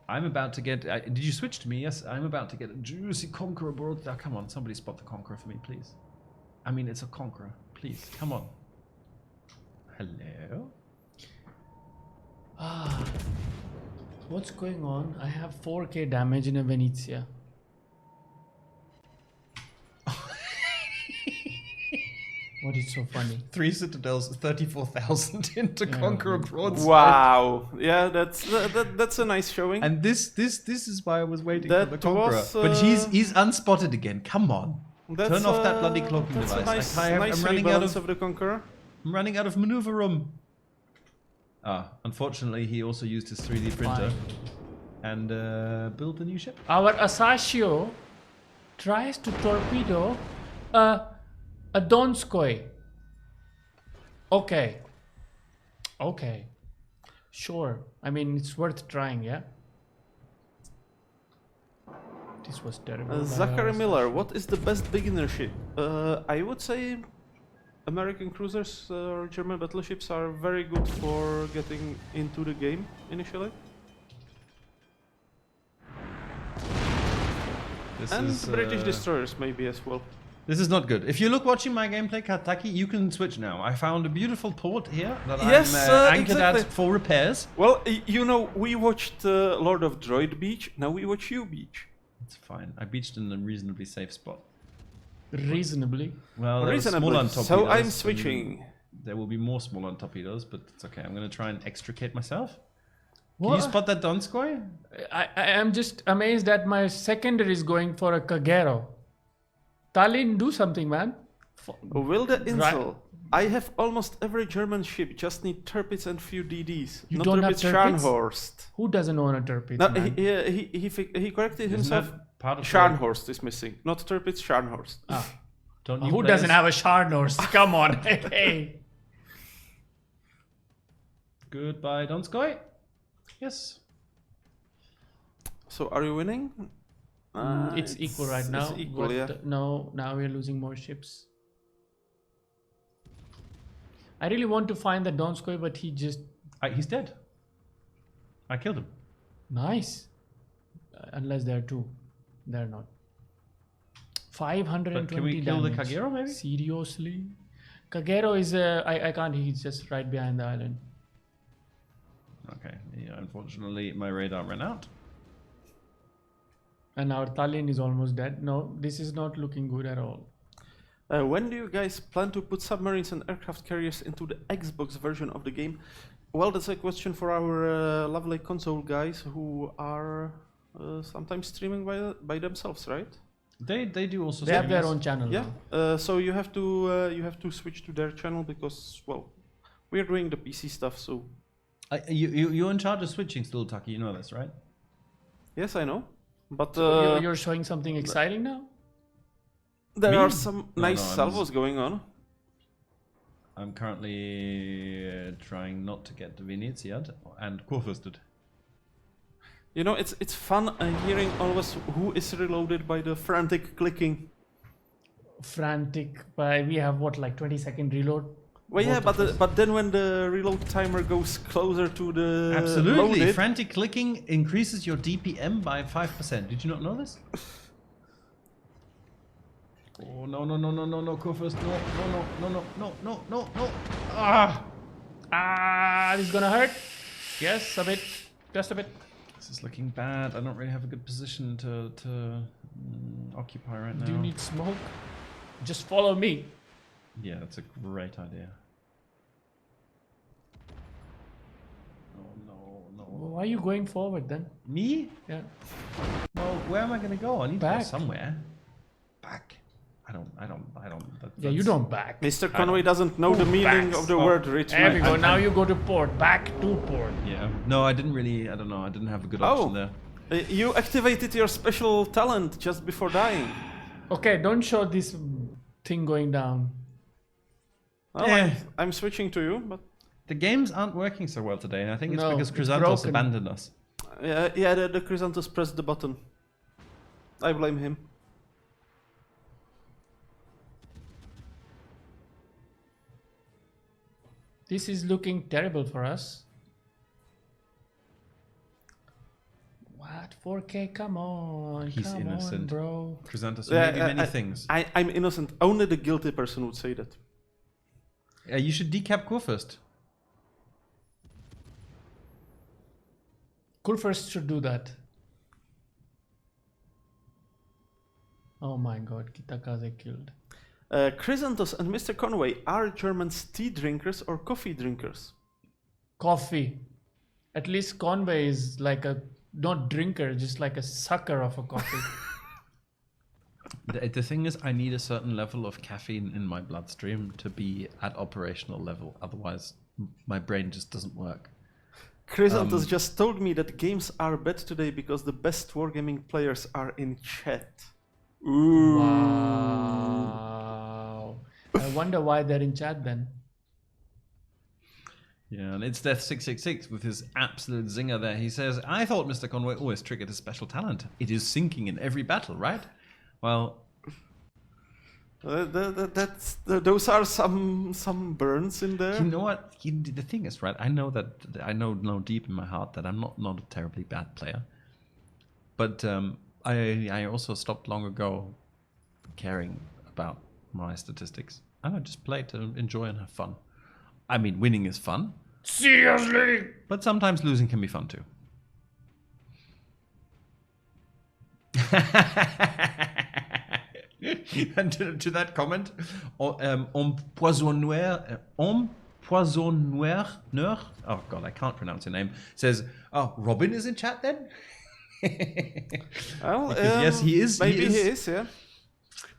I'm about to get... did you switch to me? Yes, I'm about to get a juicy Conqueror abroad. Oh, come on, somebody spot the Conqueror for me, please. I mean, it's a Conqueror. Please, come on. Hello? Ah, what's going on? I have 4k damage in a Venezia. What is so funny? 3 citadels, 34,000 into Yeah. Conqueror broadside. Wow. Yeah, that's a nice showing. And this is why I was waiting That for the Conqueror. was, But he's unspotted again. Come on. Turn off that bloody cloaking that's device. A nice, I'm nice running out rebalance of of the Conqueror. I'm running out of maneuver room. Ah, unfortunately, he also used his 3D printer and built a new ship. Our Asashio tries to torpedo a Donskoy. Okay. Okay. Sure. I mean, it's worth trying, yeah? This was terrible. by Zachary our Miller, Asashio. what is the best beginner ship? I would say American cruisers or German battleships are very good for getting into the game initially. This And is, British destroyers maybe as well. This is not good. If you look watching my gameplay, Kataki, you can switch now. I found a beautiful port here that Yes, I'm anchored exactly. at for repairs. Well, you know, we watched Lord of Droid Beach, now we watch you Beach. It's fine. I beached in a reasonably safe spot. Reasonably. Well, there were Reasonably. small So torpedoes, I'm and switching. There will be more small torpedoes, but it's okay. I'm going to try and extricate myself. Can What? you spot that Donskoy? I am just amazed that my secondary is going for a Kagero. Tallinn, do something, man. Will the Right. Insel? I have almost every German ship, just need turpits and few DDs. You Not don't have turpits, turpits? Scharnhorst. Who doesn't own a Turpitz, No, man? he corrected Isn't himself. that part of the- Scharnhorst is missing, not turpits, Scharnhorst. Don't you Who players- doesn't have a Sharnors? Come on. Hey. Goodbye, Donskoy. Yes. So are you winning? It's equal right now. It's equal, but, yeah. No, now we're losing more ships. I really want to find the Donskoy, but he just... He's dead. I killed him. Nice. Unless there are two. They're not. 520 But can we kill the damage. Kagero, maybe? Seriously? Kagero is... I can't. He's just right behind the island. Okay. Yeah, unfortunately, my radar ran out. And our Tallinn is almost dead. No, this is not looking good at all. When do you guys plan to put submarines and aircraft carriers into the Xbox version of the game? Well, that's a question for our lovely console guys who are sometimes streaming by themselves, right? They do also. They have their stream, own channel Yeah. now. So you have to switch to their channel because well, we're doing the PC stuff. So You're in charge of switching still, Taki. You know this, right? yes, I know. But You're showing something exciting now? there Me? are some No, nice no, I'm salvos just- going on. I'm currently trying not to get Venezia and Kurfürsted. You know, it's fun hearing always who is reloaded by the frantic clicking. Frantic. But we have what, like 20-second reload? Well, yeah, both of us. but then when the reload timer goes closer to the Absolutely. loaded, Frantic clicking increases your DPM by 5%. Did you not know this? Oh, no, no, no, no, no, no, go first. No, no, no, no, no, no, no, no, no. This is gonna hurt. Yes, a bit. Just a bit. This is looking bad. I don't really have a good position to occupy right now. Do you need smoke? Just follow me. Yeah, that's a great idea. Oh, no, no. Why are you going forward then? Me? Yeah. Well, where am I going to go? I need to Back. go somewhere. Back. I don't. Yeah, you don't back. Mr. Conway doesn't know the meaning of the word rich. There we go. Now you go to port. Back to port. Yeah. No, I didn't really. I don't know. I didn't have a good option there. You activated your special talent just before dying. Okay, don't show this thing going down. Well, Yeah. I'm switching to you, but The games aren't working so well today, and I think it's No, because it's Chrysanthos broken. abandoned us. yeah, the Chrysanthus pressed the button. I blame him. This is looking terrible for us. What? 4K? Come on. He's come innocent. on, bro. Chrysanthos, you may be many things. I'm innocent. Only the guilty person would say that. You should decap Kurfürst. Kurfürst should do that. Oh my god, Kitakaze killed. Chrysanthus and Mr. Conway, are Germans tea drinkers or coffee drinkers? Coffee. At least Conway is like a not drinker, just like a sucker of a coffee. The thing is, I need a certain level of caffeine in my bloodstream to be at operational level. Otherwise, my brain just doesn't work. Chrysanthus just told me that games are bad today because the best wargaming players are in chat. Ooh. Wow. I wonder why they're in chat then. Yeah, and it's Death666 with his absolute zinger there. He says, I thought Mr. Conway always triggered a special talent. It is sinking in every battle, right? Well, Those are some burns in there. you know what? The thing is, right? I know deep in my heart that I'm not a terribly bad player. But I also stopped long ago caring about my statistics. And I just play to enjoy and have fun. I mean, winning is fun. Seriously? But sometimes losing can be fun too. And to that comment, empoisonneur, oh god, I can't pronounce your name, says, oh, Robin is in chat then? Well, Because yes, he is. Maybe he is, yeah.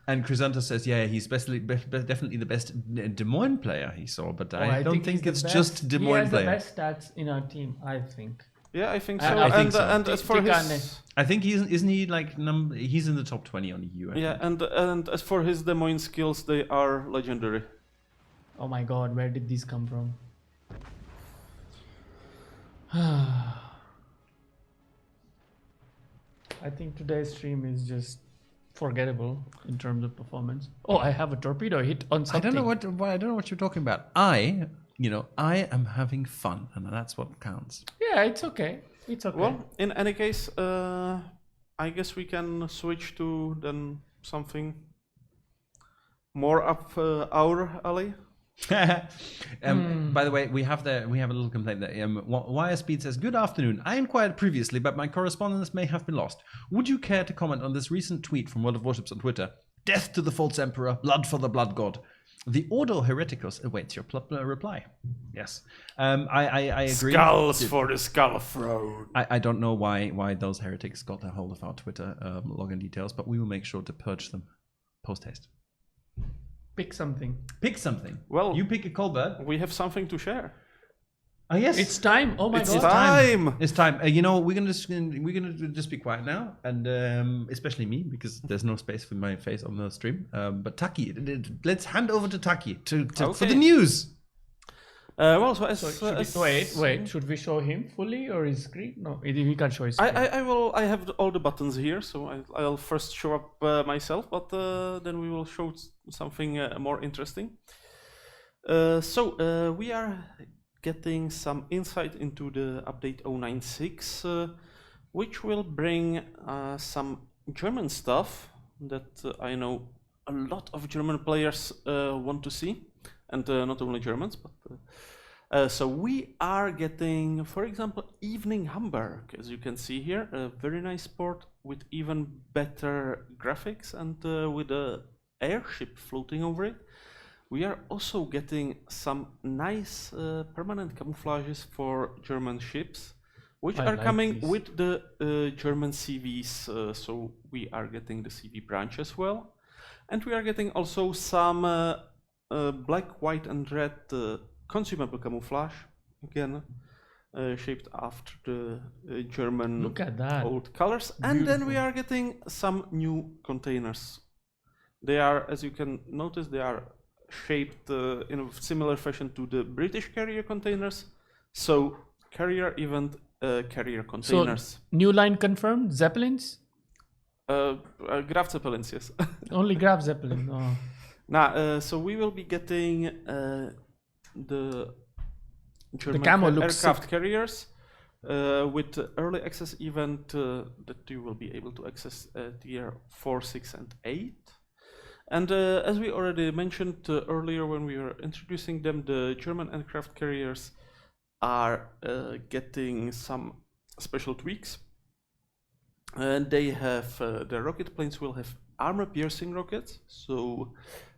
And Chrysanthus says, yeah, he's definitely the best Des Moines player he saw, but I don't think he's it's the just Des best. Moines He player. has the best stats in our team, I think. Yeah, I think so. I think so. And as for his, Tikane. I think isn't he like he's in the top 20 on EU. yeah, and as for his Des Moines skills, they are legendary. Oh my god, where did these come from? I think today's stream is just forgettable in terms of performance. Oh, I have a torpedo hit on I something. don't know what you're talking about. I am having fun, and that's what counts. Yeah, it's okay. It's okay. Well, in any case, I guess we can switch to then something more up our alley. By the way, we have a little complaint there. Wire Speed says, "Good afternoon. I inquired previously, but my correspondence may have been lost. Would you care to comment on this recent tweet from World of Warships on Twitter? Death to the false emperor, blood for the blood god. The Ordo Hereticus awaits your reply." Yes, I agree. Skulls for the skull throne. I don't know why those heretics got a hold of our Twitter login details, but we will make sure to purge them post haste. Pick something. Pick something. Well, you pick a Colbert. we have something to share. Oh yes, It's time. Oh my It's god. time. It's time. We're gonna just be quiet now, and especially me because there's no space for my face on the stream. But Taki, let's hand over to Taki for the news. Well, so as, So should as wait. Should we show him fully or his screen? No, he can't show his screen. I have all the buttons here, so I'll first show up myself, but then we will show something more interesting. We are getting some insight into the update 096, which will bring some German stuff that I know a lot of German players want to see, and not only Germans, but so we are getting, for example, Evening Hamburg, as you can see here, a very nice port with even better graphics and with a airship floating over it. We are also getting some nice permanent camouflages for German ships, which are coming with the German CVs. So we are getting the CV branch as well. And we are getting also some black, white, and red consumable camouflage, again, shaped after the German Look at that. old colors. And then we are getting some new containers. They are, as you can notice, they are shaped in a similar fashion to the British carrier containers. So carrier event carrier containers. So new line confirmed, Zeppelins? Graf Zeppelins, yes. Only Graf Zeppelin. Oh. Now, so we will be getting the German aircraft carriers with early access event that you will be able to access tier 4, 6, and 8. And as we already mentioned earlier when we were introducing them, the German aircraft carriers are getting some special tweaks. And they have, the rocket planes will have armor-piercing rockets, so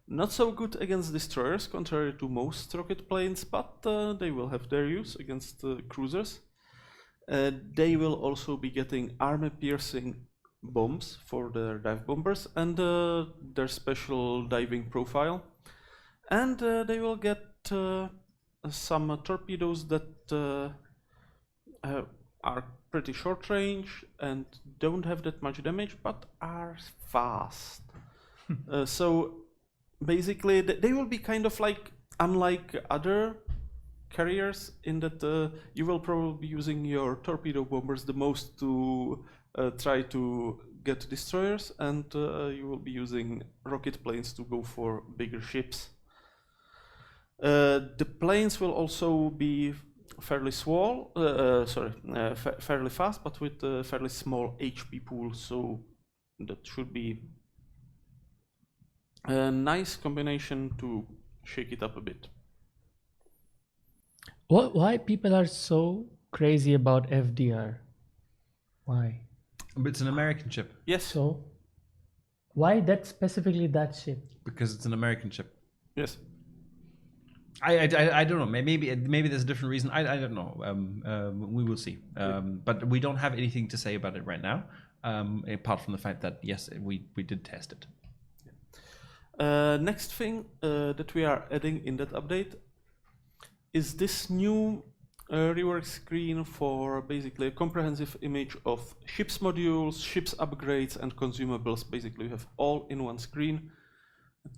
not so good against destroyers, contrary to most rocket planes, but they will have their use against cruisers. They will also be getting armor-piercing bombs for their dive bombers and their special diving profile. And they will get some torpedoes that are pretty short range and don't have that much damage, but are fast. So basically they will be kind of like, unlike other carriers, in that you will probably be using your torpedo bombers the most to try to get destroyers, and you will be using rocket planes to go for bigger ships. The planes will also be fairly small, fairly fast, but with a fairly small HP pool, so that should be a nice combination to shake it up a bit. Why people are so crazy about FDR? Why? It's an American ship. Yes. So why that specifically that ship? Because it's an American ship. Yes. I don't know. Maybe there's a different reason. I don't know. We will see. But we don't have anything to say about it right now, apart from the fact that yes, we did test it. Next thing that we are adding in that update is this new rework screen for basically a comprehensive image of ships modules, ships upgrades, and consumables. Basically, you have all in one screen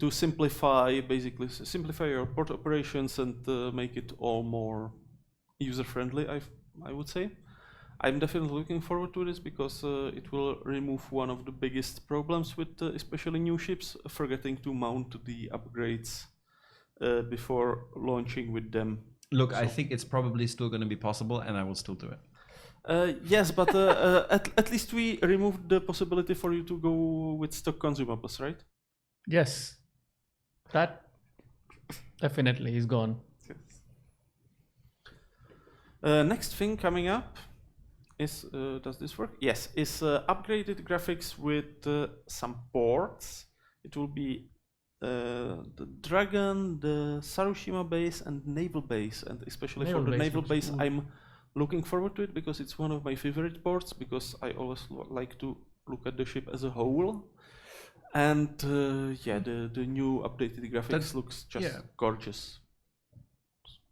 to simplify your port operations and make it all more user-friendly, I would say. I'm definitely looking forward to this because it will remove one of the biggest problems with especially new ships, forgetting to mount the upgrades before launching with them. Look, I think it's probably still going to be possible, and I will still do it. Yes, but at least we removed the possibility for you to go with stock consumables, right? Yes, that definitely is gone. Next thing coming up is, does this work? Yes, is upgraded graphics with some ports. It will be the Dragon, the Sarushima base, and Naval base, and especially for the Naval base, I'm looking forward to it because it's one of my favorite ports, because I always like to look at the ship as a whole. And yeah, the new updated graphics looks just gorgeous.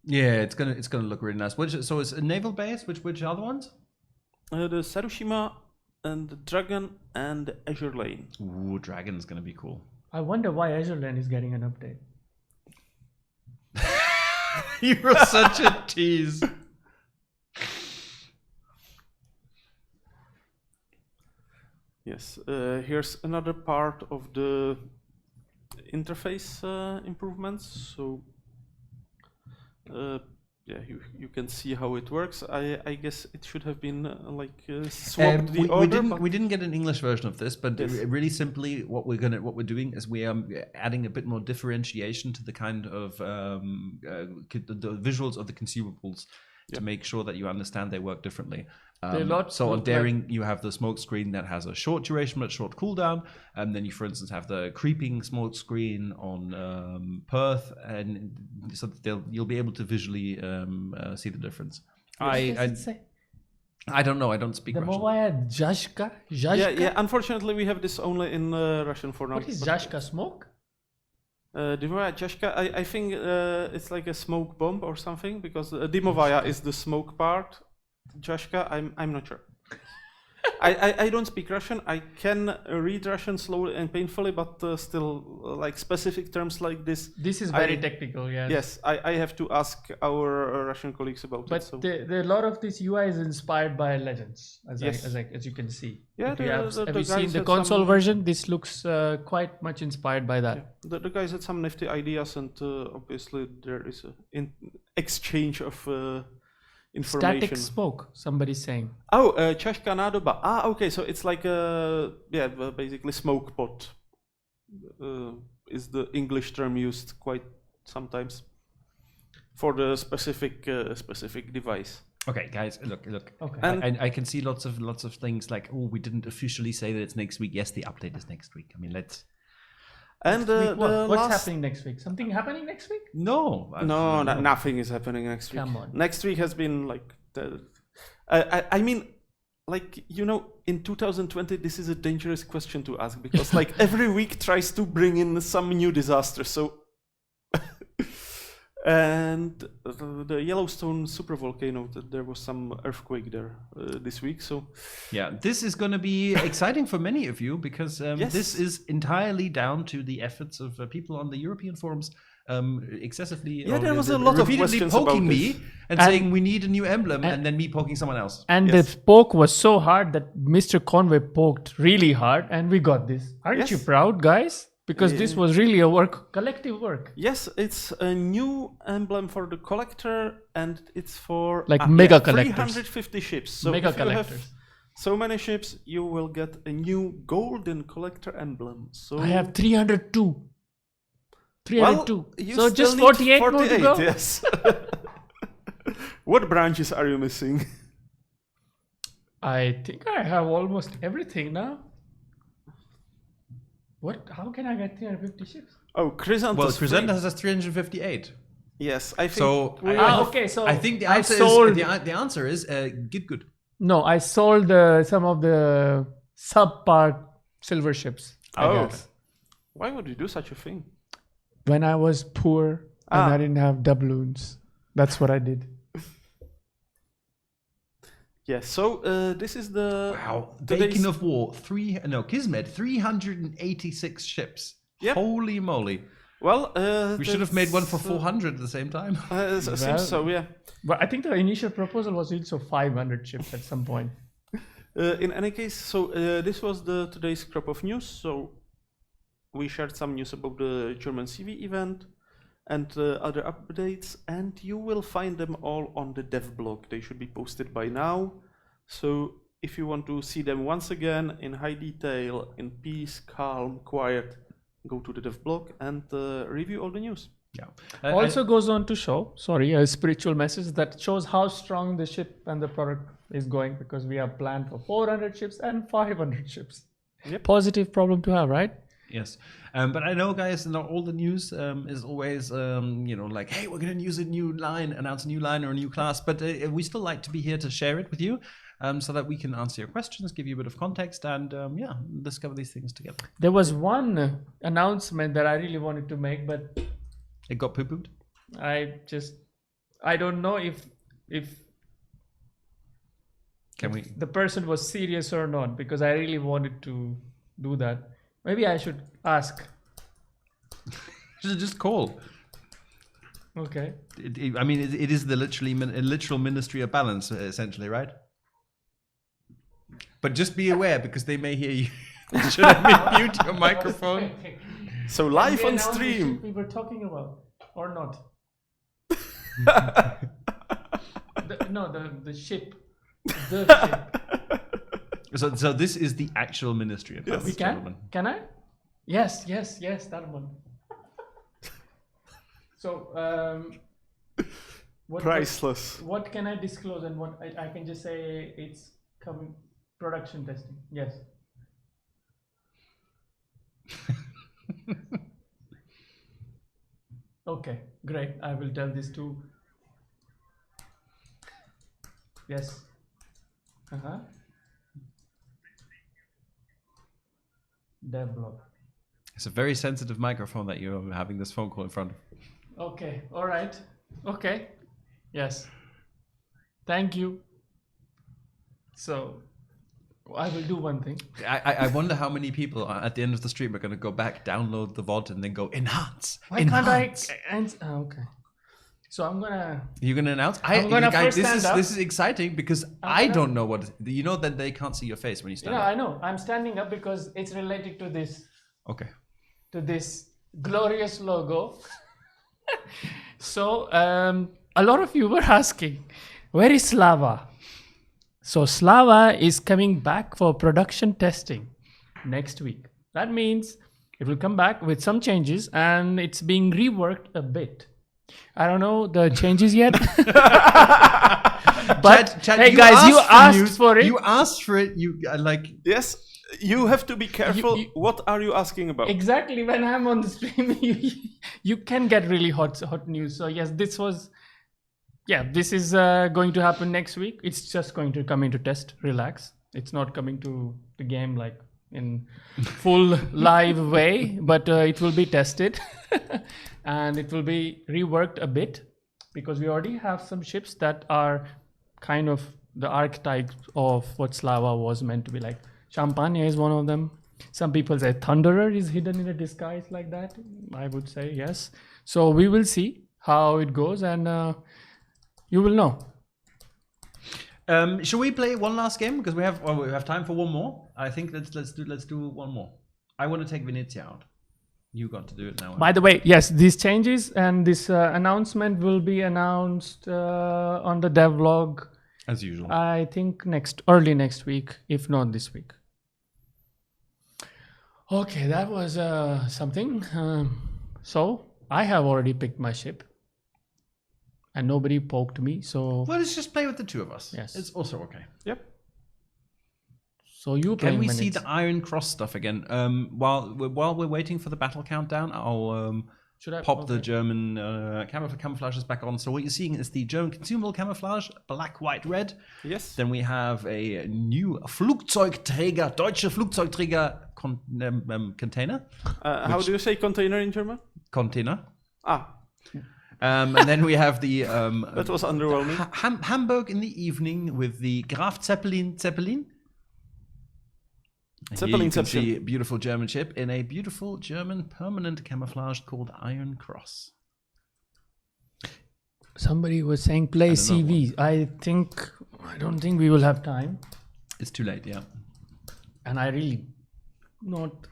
Yeah, it's gonna look really nice. So it's a naval base. Which other ones? The Sarushima and the Dragon and the Azure Lane. Ooh, Dragon's gonna be cool. I wonder why Azure Lane is getting an update. You were such a tease. Yes, here's another part of the interface improvements. So Yeah, you can see how it works. I guess it should have been swapped the order. We didn't get an English version of this, but Yes. really simply what we're doing is we are adding a bit more differentiation to the kind of the visuals of the consumables to make sure that you understand they work differently. So on Daring, you have the smoke screen that has a short duration but short cooldown, and then you, for instance, have the creeping smoke screen on Perth, and so that you'll be able to visually see the difference. I don't know. I don't speak Russian. Domovaya Zhashka? Yeah. Unfortunately, we have this only in Russian for now. What is Zhashka smoke? Dimovaya Czechka, I think it's like a smoke bomb or something, because Dimovaya is the smoke part. Czechka, I'm not sure. I don't speak Russian. I can read Russian slowly and painfully, but still, like specific terms like this. This is very technical, yes. Yes, I have to ask our Russian colleagues about but it. But a lot of this UI is inspired by Legends, as you can see. Yeah, have you seen the console version? This looks quite much inspired by that. Yeah. The guys had some nifty ideas, and obviously there is an exchange of information. Static smoke, somebody's saying. Oh, Czechka nádoba. Okay, so it's like basically smoke pot is the English term used quite sometimes for the specific device. Okay, guys, look. Okay. And I can see lots of things like, oh, we didn't officially say that it's next week. Yes, the update is next week. I mean, let's. And what's happening next week? Something happening next week? No, nothing is happening next week. Come on. Next week has been like, I mean, like, you know, in 2020, this is a dangerous question to ask, because like every week tries to bring in some new disaster. So, and the Yellowstone supervolcano, there was some earthquake there this week. So yeah, this is going to be exciting for many of you, because this is entirely down to the efforts of people on the European forums excessively. Yeah, there was a lot of questions poking about me this. and saying we need a new emblem, and then me poking someone else. And the poke was so hard that Mr. Conway poked really hard, and we got this. Aren't you proud, guys? Because this was really a collective work. Yes, it's a new emblem for the collector, and it's for mega collectors. 350 ships. So mega if you collectors. have so many ships, you will get a new golden collector emblem. So I have 302. 302. Well, you so still just need 48 more to go? Yes. What branches are you missing? I think I have almost everything now. What? How can I get 350 ships? Oh, Chrysanthus. Well, Chrysanthus has 358. Yes, I think. So okay, so I think the I answer sold. the answer is get good. No, I sold some of the subpar silver ships. I guess. Why would you do such a thing? When I was poor and I didn't have doubloons, that's what I did. Yes. So this is the Bacon of War. Kismet 386 ships. Yep. Holy moly! Well, we should have made one for 400 at the same time. Seems so, yeah. But I think the initial proposal was also 500 ships at some point. In any case, so this was today's crop of news. So we shared some news about the German CV event and other updates, and you will find them all on the dev blog. They should be posted by now. So if you want to see them once again in high detail, in peace, calm, quiet, go to the dev blog and review all the news. Yeah. Also goes on to show, a spiritual message that shows how strong the ship and the product is going, because we have planned for 400 ships and 500 ships. Yep. Positive problem to have, right? Yes, but I know, guys, not all the news is always, like, hey, we're going to use announce a new line or a new class. But we still like to be here to share it with you, so that we can answer your questions, give you a bit of context, and discover these things together. There was one announcement that I really wanted to make, but it got poo-pooed. I don't know if the person was serious or not, because I really wanted to do that. Maybe I should ask. You should just call. Okay. It is the literal ministry of balance, essentially, right? But just be aware, because they may hear you. Should I mute your microphone? So live on stream. We were talking about, or not? The ship. The ship. So this is the actual Ministry of Balance, We can? gentlemen. Can I? Yes, that one. So, Priceless. what can I disclose and what I can just say it's coming production testing. Yes. Okay, great. I will tell this to. Yes. Dev blog. It's a very sensitive microphone that you're having this phone call in front of. Okay, all right. Okay. Yes. Thank you. So, I will do one thing. I wonder how many people at the end of the stream are going to go back, download the VOD, and then go enhance. Why enhance. can't I? Okay. So I'm gonna. You're gonna announce? I'm gonna first stand up. This is exciting because I don't know what. You know that they can't see your face when you stand up. I know. I'm standing up because it's related to this. Okay. To this glorious logo. So a lot of you were asking, where is Slava? So Slava is coming back for production testing next week. That means it will come back with some changes and it's being reworked a bit. I don't know the changes yet. But Chad, hey guys, you asked for it. You asked for it. You like. Yes, you have to be careful. What are you asking about? Exactly. When I'm on the stream, you can get really hot news. So yes, this is going to happen next week. It's just going to come into test. Relax. It's not coming to the game like in full live way, but it will be tested and it will be reworked a bit because we already have some ships that are kind of the archetype of what Slava was meant to be like. Champagne is one of them. Some people say Thunderer is hidden in a disguise like that. I would say yes. So we will see how it goes and you will know. Should we play one last game because we have time for one more? I think let's do one more. I want to take Venezia out. You got to do it now. By the way, yes, these changes and this announcement will be announced on the devlog as usual. I think early next week, if not this week. Okay, that was something. So I have already picked my ship. And nobody poked me, so... Well, let's just play with the two of us. Yes. It's also okay. Yep. So you Can we see the Iron Cross stuff again? While we're waiting for the battle countdown, I'll pop the German camouflages back on. So what you're seeing is the German consumable camouflage, black, white, red. Yes. Then we have a new Flugzeugträger, deutsche Flugzeugträger container. How do you say container in German? Container. Ah. And then we have the that was underwhelming. Hamburg in the evening with the Graf Zeppelin. Zeppelin You can see a beautiful German ship in a beautiful German permanent camouflage called Iron Cross. Somebody was saying play CV. I don't think we will have time. It's too late, yeah. And I really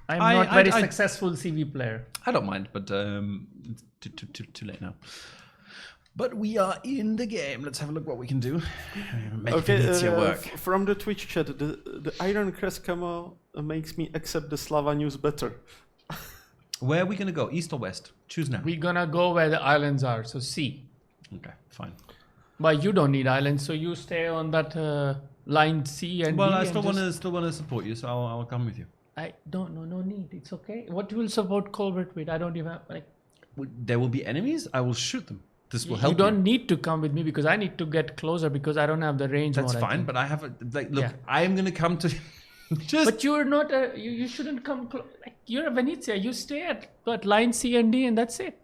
I'm not very successful CV player. I don't mind, but too late now. But we are in the game. Let's have a look what we can do. Make Venezia work. From the Twitch chat, the Iron Crest camo makes me accept the Slava news better. Where are we going to go? East or west? Choose now. We're going to go where the islands are, so C. Okay, fine. But you don't need islands, so you stay on that line C and well, D. I still want to support you, so I'll come with you. I don't know, no need. It's okay. What will support Colbert with? I don't even like. There will be enemies. I will shoot them. This will help. You don't need to come with me because I need to get closer because I don't have the range. That's fine, but I have look. I am going to come to. But you're not. You shouldn't come. You're a Venezia. You stay at line C and D, and that's it.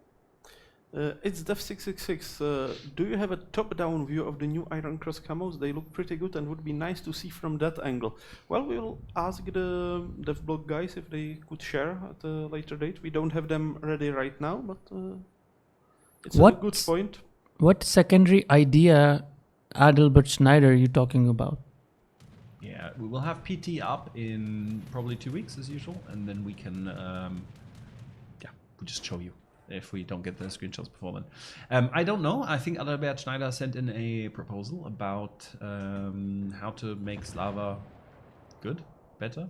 It's Def666. Do you have a top-down view of the new Iron Cross camos? They look pretty good and would be nice to see from that angle. Well, we'll ask the DevBlog guys if they could share at a later date. We don't have them ready right now, but it's a good point. What secondary idea, Adalbert Schneider, are you talking about? Yeah, we will have PT up in probably 2 weeks as usual, and then we can, we'll just show you. if we don't get the screenshots before then. I don't know. I think Adalbert Schneider sent in a proposal about how to make Slava good, better.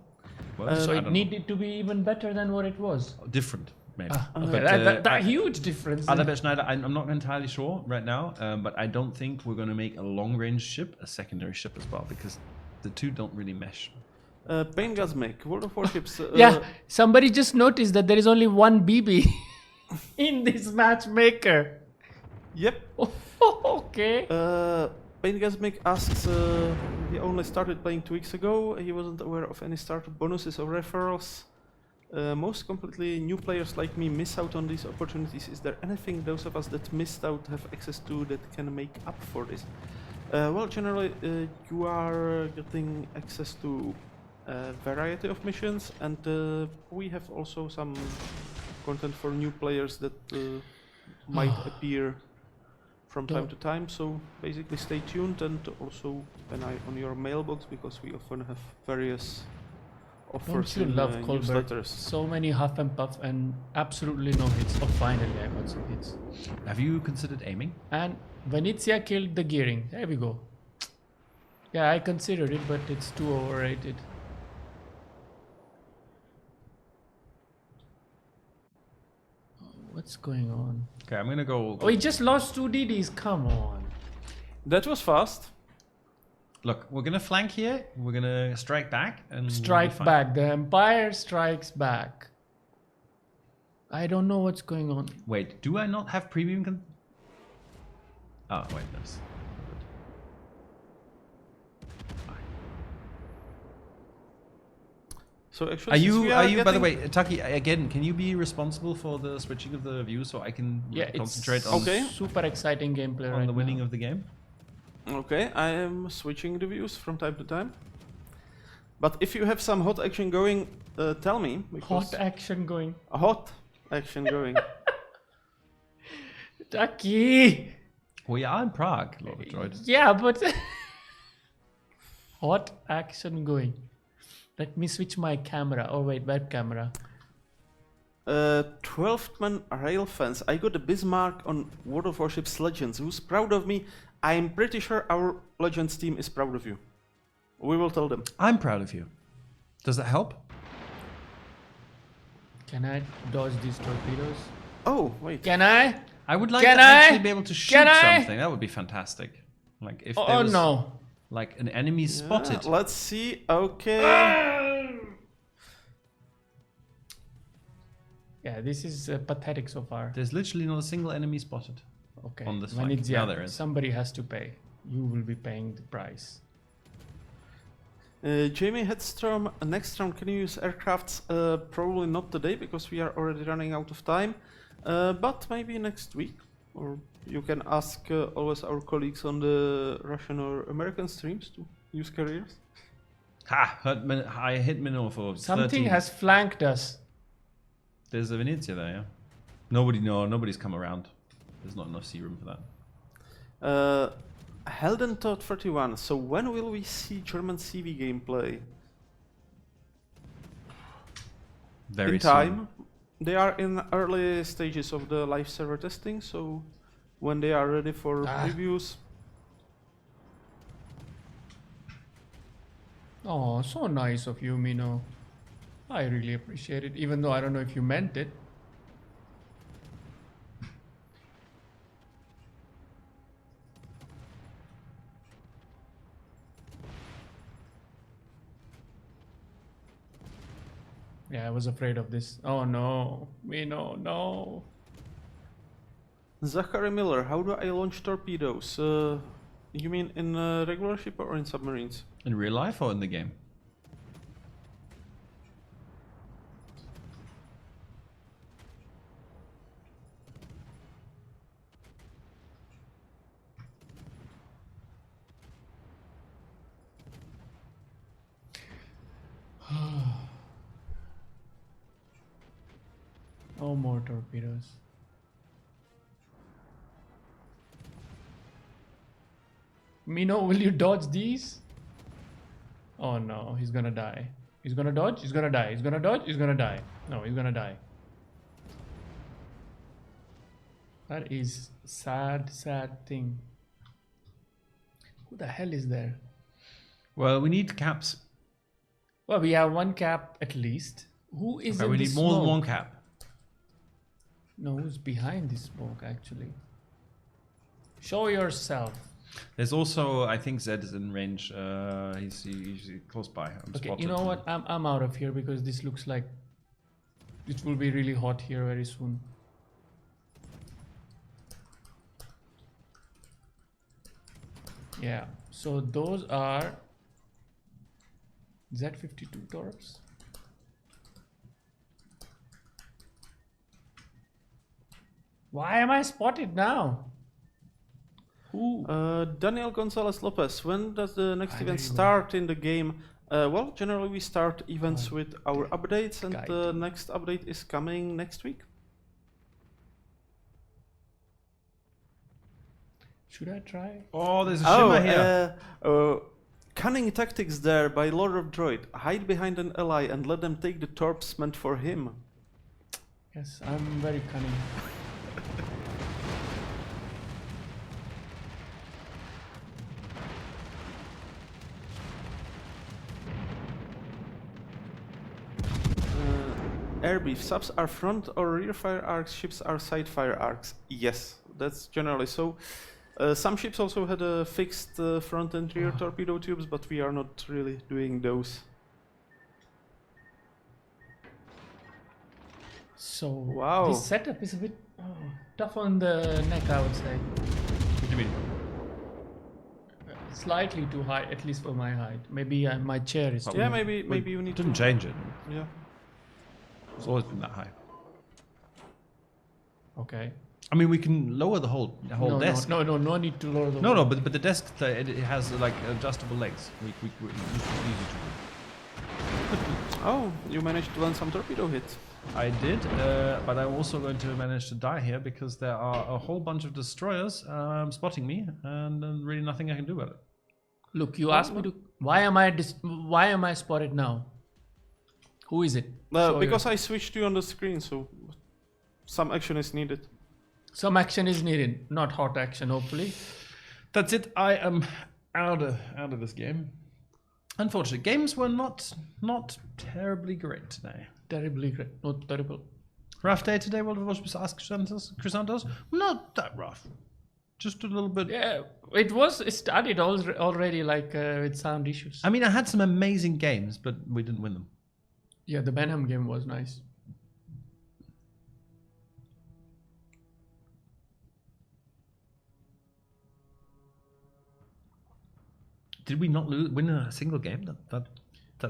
Worse? So I it don't needed to be even better than what it was. know. Different, maybe. Okay, that huge difference. Adalbert Schneider, I'm not entirely sure right now, but I don't think we're going to make a long-range ship a secondary ship as well, because the two don't really mesh. Pain Gasmic, World of Warships. Yeah, somebody just noticed that there is only one BB in this matchmaker. Yep. Okay. Pain Gasmic asks, he only started playing 2 weeks ago. He wasn't aware of any startup bonuses or referrals. Most completely new players like me miss out on these opportunities. Is there anything those of us that missed out have access to that can make up for this? Well, generally, you are getting access to a variety of missions, and we have also some content for new players that might appear from time to time. So basically, stay tuned and also an eye on your mailbox, because we often have various offers Don't you in love Colbert? newsletters. So many huff and puff and absolutely no hits. Oh, finally I got some hits. Have you considered aiming? And Venezia killed the gearing. There we go. Yeah, I considered it, but it's too overrated. What's going on? Okay, I'm gonna go. Oh, he just lost 2 DDs. Come on. That was fast. Look, we're gonna flank here. We're gonna strike back and we'll be Strike fine. back. The Empire strikes back. I don't know what's going on. Wait, do I not have premium? Oh wait, that's So actually, Are since you? we Are you? By the getting- way, Taki, again, can you be responsible for the switching of the view so I can Yeah, concentrate it's on, Okay. super exciting gameplay on right the winning now. of the game? Okay, I am switching the views from time to time. But if you have some hot action going, tell me. Because Hot action going. a hot action going. Taki! We are in Prague, Lord of Droid. Yeah, but hot action going. Let me switch my camera. Oh wait, web camera. 12th man rail fans. I got a Bismarck on World of Warships Legends. Who's proud of me? I'm pretty sure our Legends team is proud of you. We will tell them. I'm proud of you. Does that help? Can I dodge these torpedoes? Oh, wait. Can I? I would like Can to I? actually be able to shoot Can I? something. That would be fantastic. Like if there Oh was no. like an enemy spotted. Let's see. Okay. Yeah, this is pathetic so far. There's literally not a single enemy spotted. Okay. on this when flank. it's Now yeah, there is. somebody has to pay. You will be paying the price. Jamie Headstrom, next round, can you use aircrafts? Probably not today because we are already running out of time. But maybe next week. Or you can ask always our colleagues on the Russian or American streams to use carriers. Ha! I hit Minnow for Something 13. has flanked us. There's a Venezia there, yeah. Nobody's come around. There's not enough sea room for that. Helden Todd 31. So when will we see German CV gameplay? Very In time. They are in early stages of the live server testing, so when they are ready for previews. Oh, so nice of you, Mino. I really appreciate it, even though I don't know if you meant it. Yeah, I was afraid of this. Oh no, Mino, no. Zachary Miller, how do I launch torpedoes? You mean in regular ship or in submarines? In real life or in the game? Oh, more torpedoes. Mino, will you dodge these? Oh no, he's gonna die. He's gonna dodge, he's gonna die. He's gonna dodge, he's gonna die. No, he's gonna die. That is sad thing. Who the hell is there? Well, we need caps. Well, we have one cap at least. Who is Okay, in we the need more than smoke? one cap. No, who's behind the smoke actually? Show yourself. There's also, I think Zed is in range. He's close by. I'm Okay, spotted. you know what? I'm out of here because this looks like it will be really hot here very soon. Yeah, so those are Z52 torps. Why am I spotted now? Who? Daniel Gonzalez Lopez, when does the next Ah, event there you go. start in the game? Well, generally we start events with our updates, and guide. the next update is coming next week. Should I try? Oh, there's a shimmer here. Cunning tactics there by Lord of Droid. Hide behind an ally and let them take the torps meant for him. Yes, I'm very cunning. Air beef subs are front or rear fire arcs, ships are side fire arcs. Yes, that's generally so. Some ships also had a fixed front and rear torpedo tubes, but we are not really doing those. So Wow. this setup is a bit tough on the neck, I would say. What do you mean? Slightly too high, at least for my height. Maybe my chair is too Yeah, high. maybe you need Didn't to. change it. Yeah. It's always been that high. Okay. I mean, we can lower the whole No desk. no need to lower the No, but the desk it has like adjustable legs. We it's easy to do. Oh, you managed to land some torpedo hits. I did, but I'm also going to manage to die here because there are a whole bunch of destroyers spotting me, and really nothing I can do about it. Look, you asked me to. Why am I spotted now? Who is it? Show Because I switched you on the screen, so some action is needed. Some action is needed, not hot action, hopefully. That's it. I am out of this game. Unfortunately, games were not terribly great today. Terribly great. Not terrible. Rough day today, World of Warships. Ask Chrysanthos. Not that rough. Just a little bit. Yeah, it started already like with sound issues. I mean, I had some amazing games, but we didn't win them. Yeah, the Benham game was nice. Did we not win a single game? That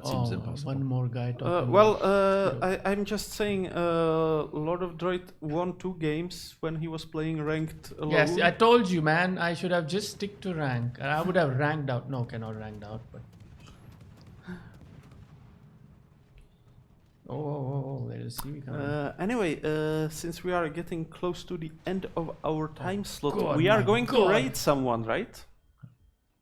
seems impossible. One more guy talking. I'm just saying, Lord of Droid won 2 games when he was playing ranked alone. Yes, I told you, man. I should have just stick to rank. I would have ranked out. No, cannot ranked out. But oh, there is CV coming. Anyway, since we are getting close to the end of our time slot, God, we are my going God. to raid someone, right?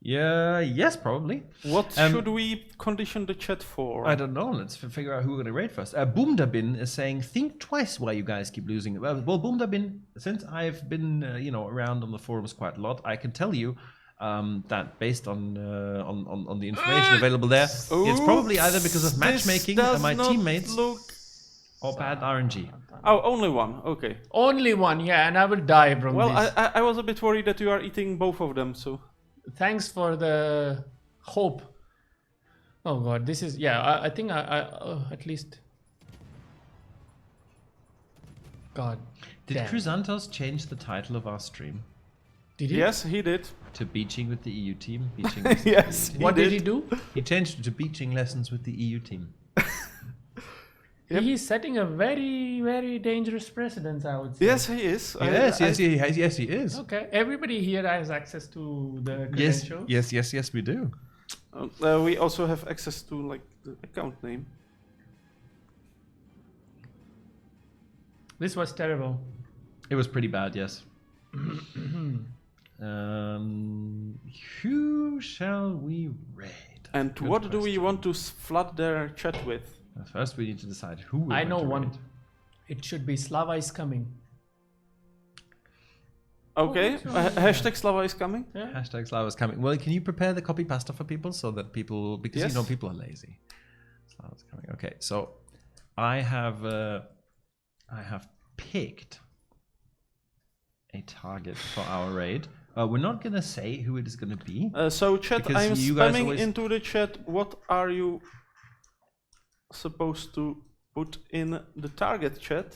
Yeah, yes, probably. What should we condition the chat for? I don't know. Let's figure out who we're going to raid first. Boomdabin is saying, think twice why you guys keep losing. Well, Boomdabin, since I've been around on the forums quite a lot, I can tell you that based on the information available there, it's probably either because of matchmaking and my teammates or bad RNG. Oh, only one. Okay. Only one, yeah, and I will die from Well, this. I was a bit worried that you are eating both of them, so. Thanks for the hope. Oh God, this is I think I at least. God. Did damn. Chrysanthos change the title of our stream Did he? Yes, he did. to Beaching with the EU team? Beaching with the Yes. EU team. What did he do? He changed it to Beaching Lessons with the EU team. Yep. He's setting a very, very dangerous precedent, I would say. Yes, he is. Yes, he is. Okay, everybody here has access to the Yes, credentials. yes, we do. We also have access to like the account name. This was terrible. It was pretty bad, yes. Who shall we raid? And Good what do we question. want to flood their chat with? First, we need to decide who. I know to one. raid. It should be Slava is coming. Okay. Hashtag Slava is coming. Yeah. Hashtag Slava is coming. Well, can you prepare the copy pasta for people so that people, because Yes. you know people are lazy. Slava's coming. Okay, so I have picked a target for our raid. We're not gonna say who it is gonna be. So chat, Because I'm you guys spamming always- into the chat. What are you supposed to put in the target chat?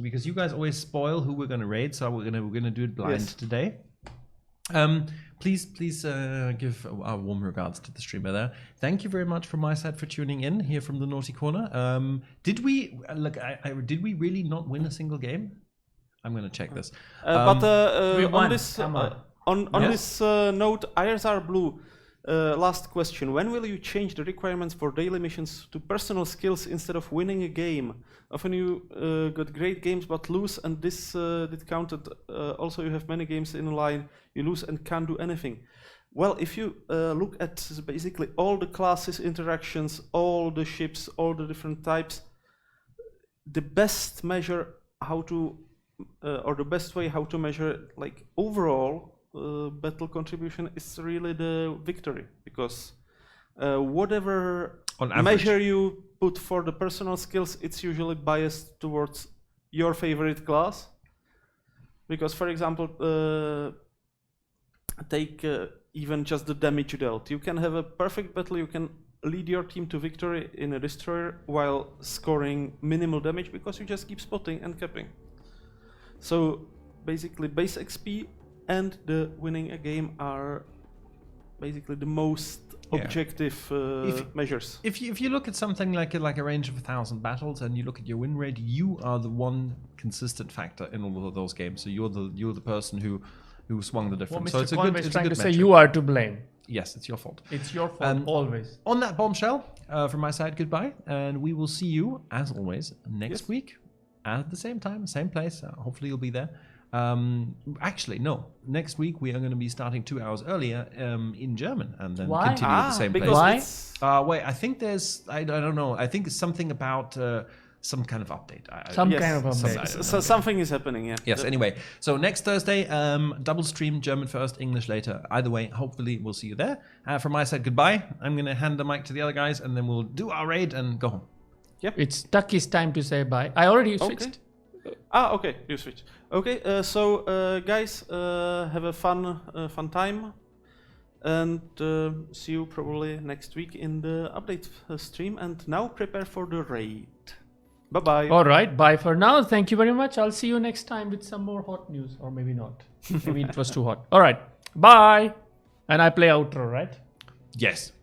Because you guys always spoil who we're gonna raid, so we're gonna do it blind Yes. today. Please give our warm regards to the streamer there. Thank you very much from my side for tuning in here from the Naughty Corner. Did we did we really not win a single game? I'm gonna check this. we On won. this Come on. on Yes. this note, eyes are blue. Last question: when will you change the requirements for daily missions to personal skills instead of winning a game? Often you got great games but lose, and this did counted. Also, you have many games in line, you lose and can't do anything. Well, if you look at basically all the classes, interactions, all the ships, all the different types, the best measure how to, or the best way how to measure like overall battle contribution is really the victory, because whatever On average. measure you put for the personal skills, it's usually biased towards your favorite class. Because, for example, take even just the damage dealt. You can have a perfect battle, you can lead your team to victory in a destroyer while scoring minimal damage because you just keep spotting and capping. So basically base XP and the winning a game are basically the most objective measures. If you look at something like a range of 1,000 battles and you look at your win rate, you are the one consistent factor in all of those games. So you're the person who swung the What difference. Mr. So Conway is trying to say, metric. you are to blame. Yes, it's your fault. It's your fault, always. On that bombshell, from my side, goodbye, and we will see you as always next week at the same time, same place. Hopefully, you'll be there. Actually, no. Next week we are going to be starting 2 hours earlier in German, and then Why? continue at the same place. because Why? it's- Wait, I think there's. I don't know. I think it's something about some kind of update. Some Yes, kind of some- update. So something is happening, yeah. Yes. Anyway, so next Thursday, double stream, German first, English later. Either way, hopefully we'll see you there. From my side, goodbye. I'm going to hand the mic to the other guys, and then we'll do our raid and go home. It's Tucky's time to say bye. I already switched. Okay, you switch. Okay, so guys, have a fun time, and see you probably next week in the update stream. And now prepare for the raid. Bye bye. All right, bye for now. Thank you very much. I'll see you next time with some more hot news, or maybe not. Maybe it was too hot. All right, bye. And I play outro, right? Yes.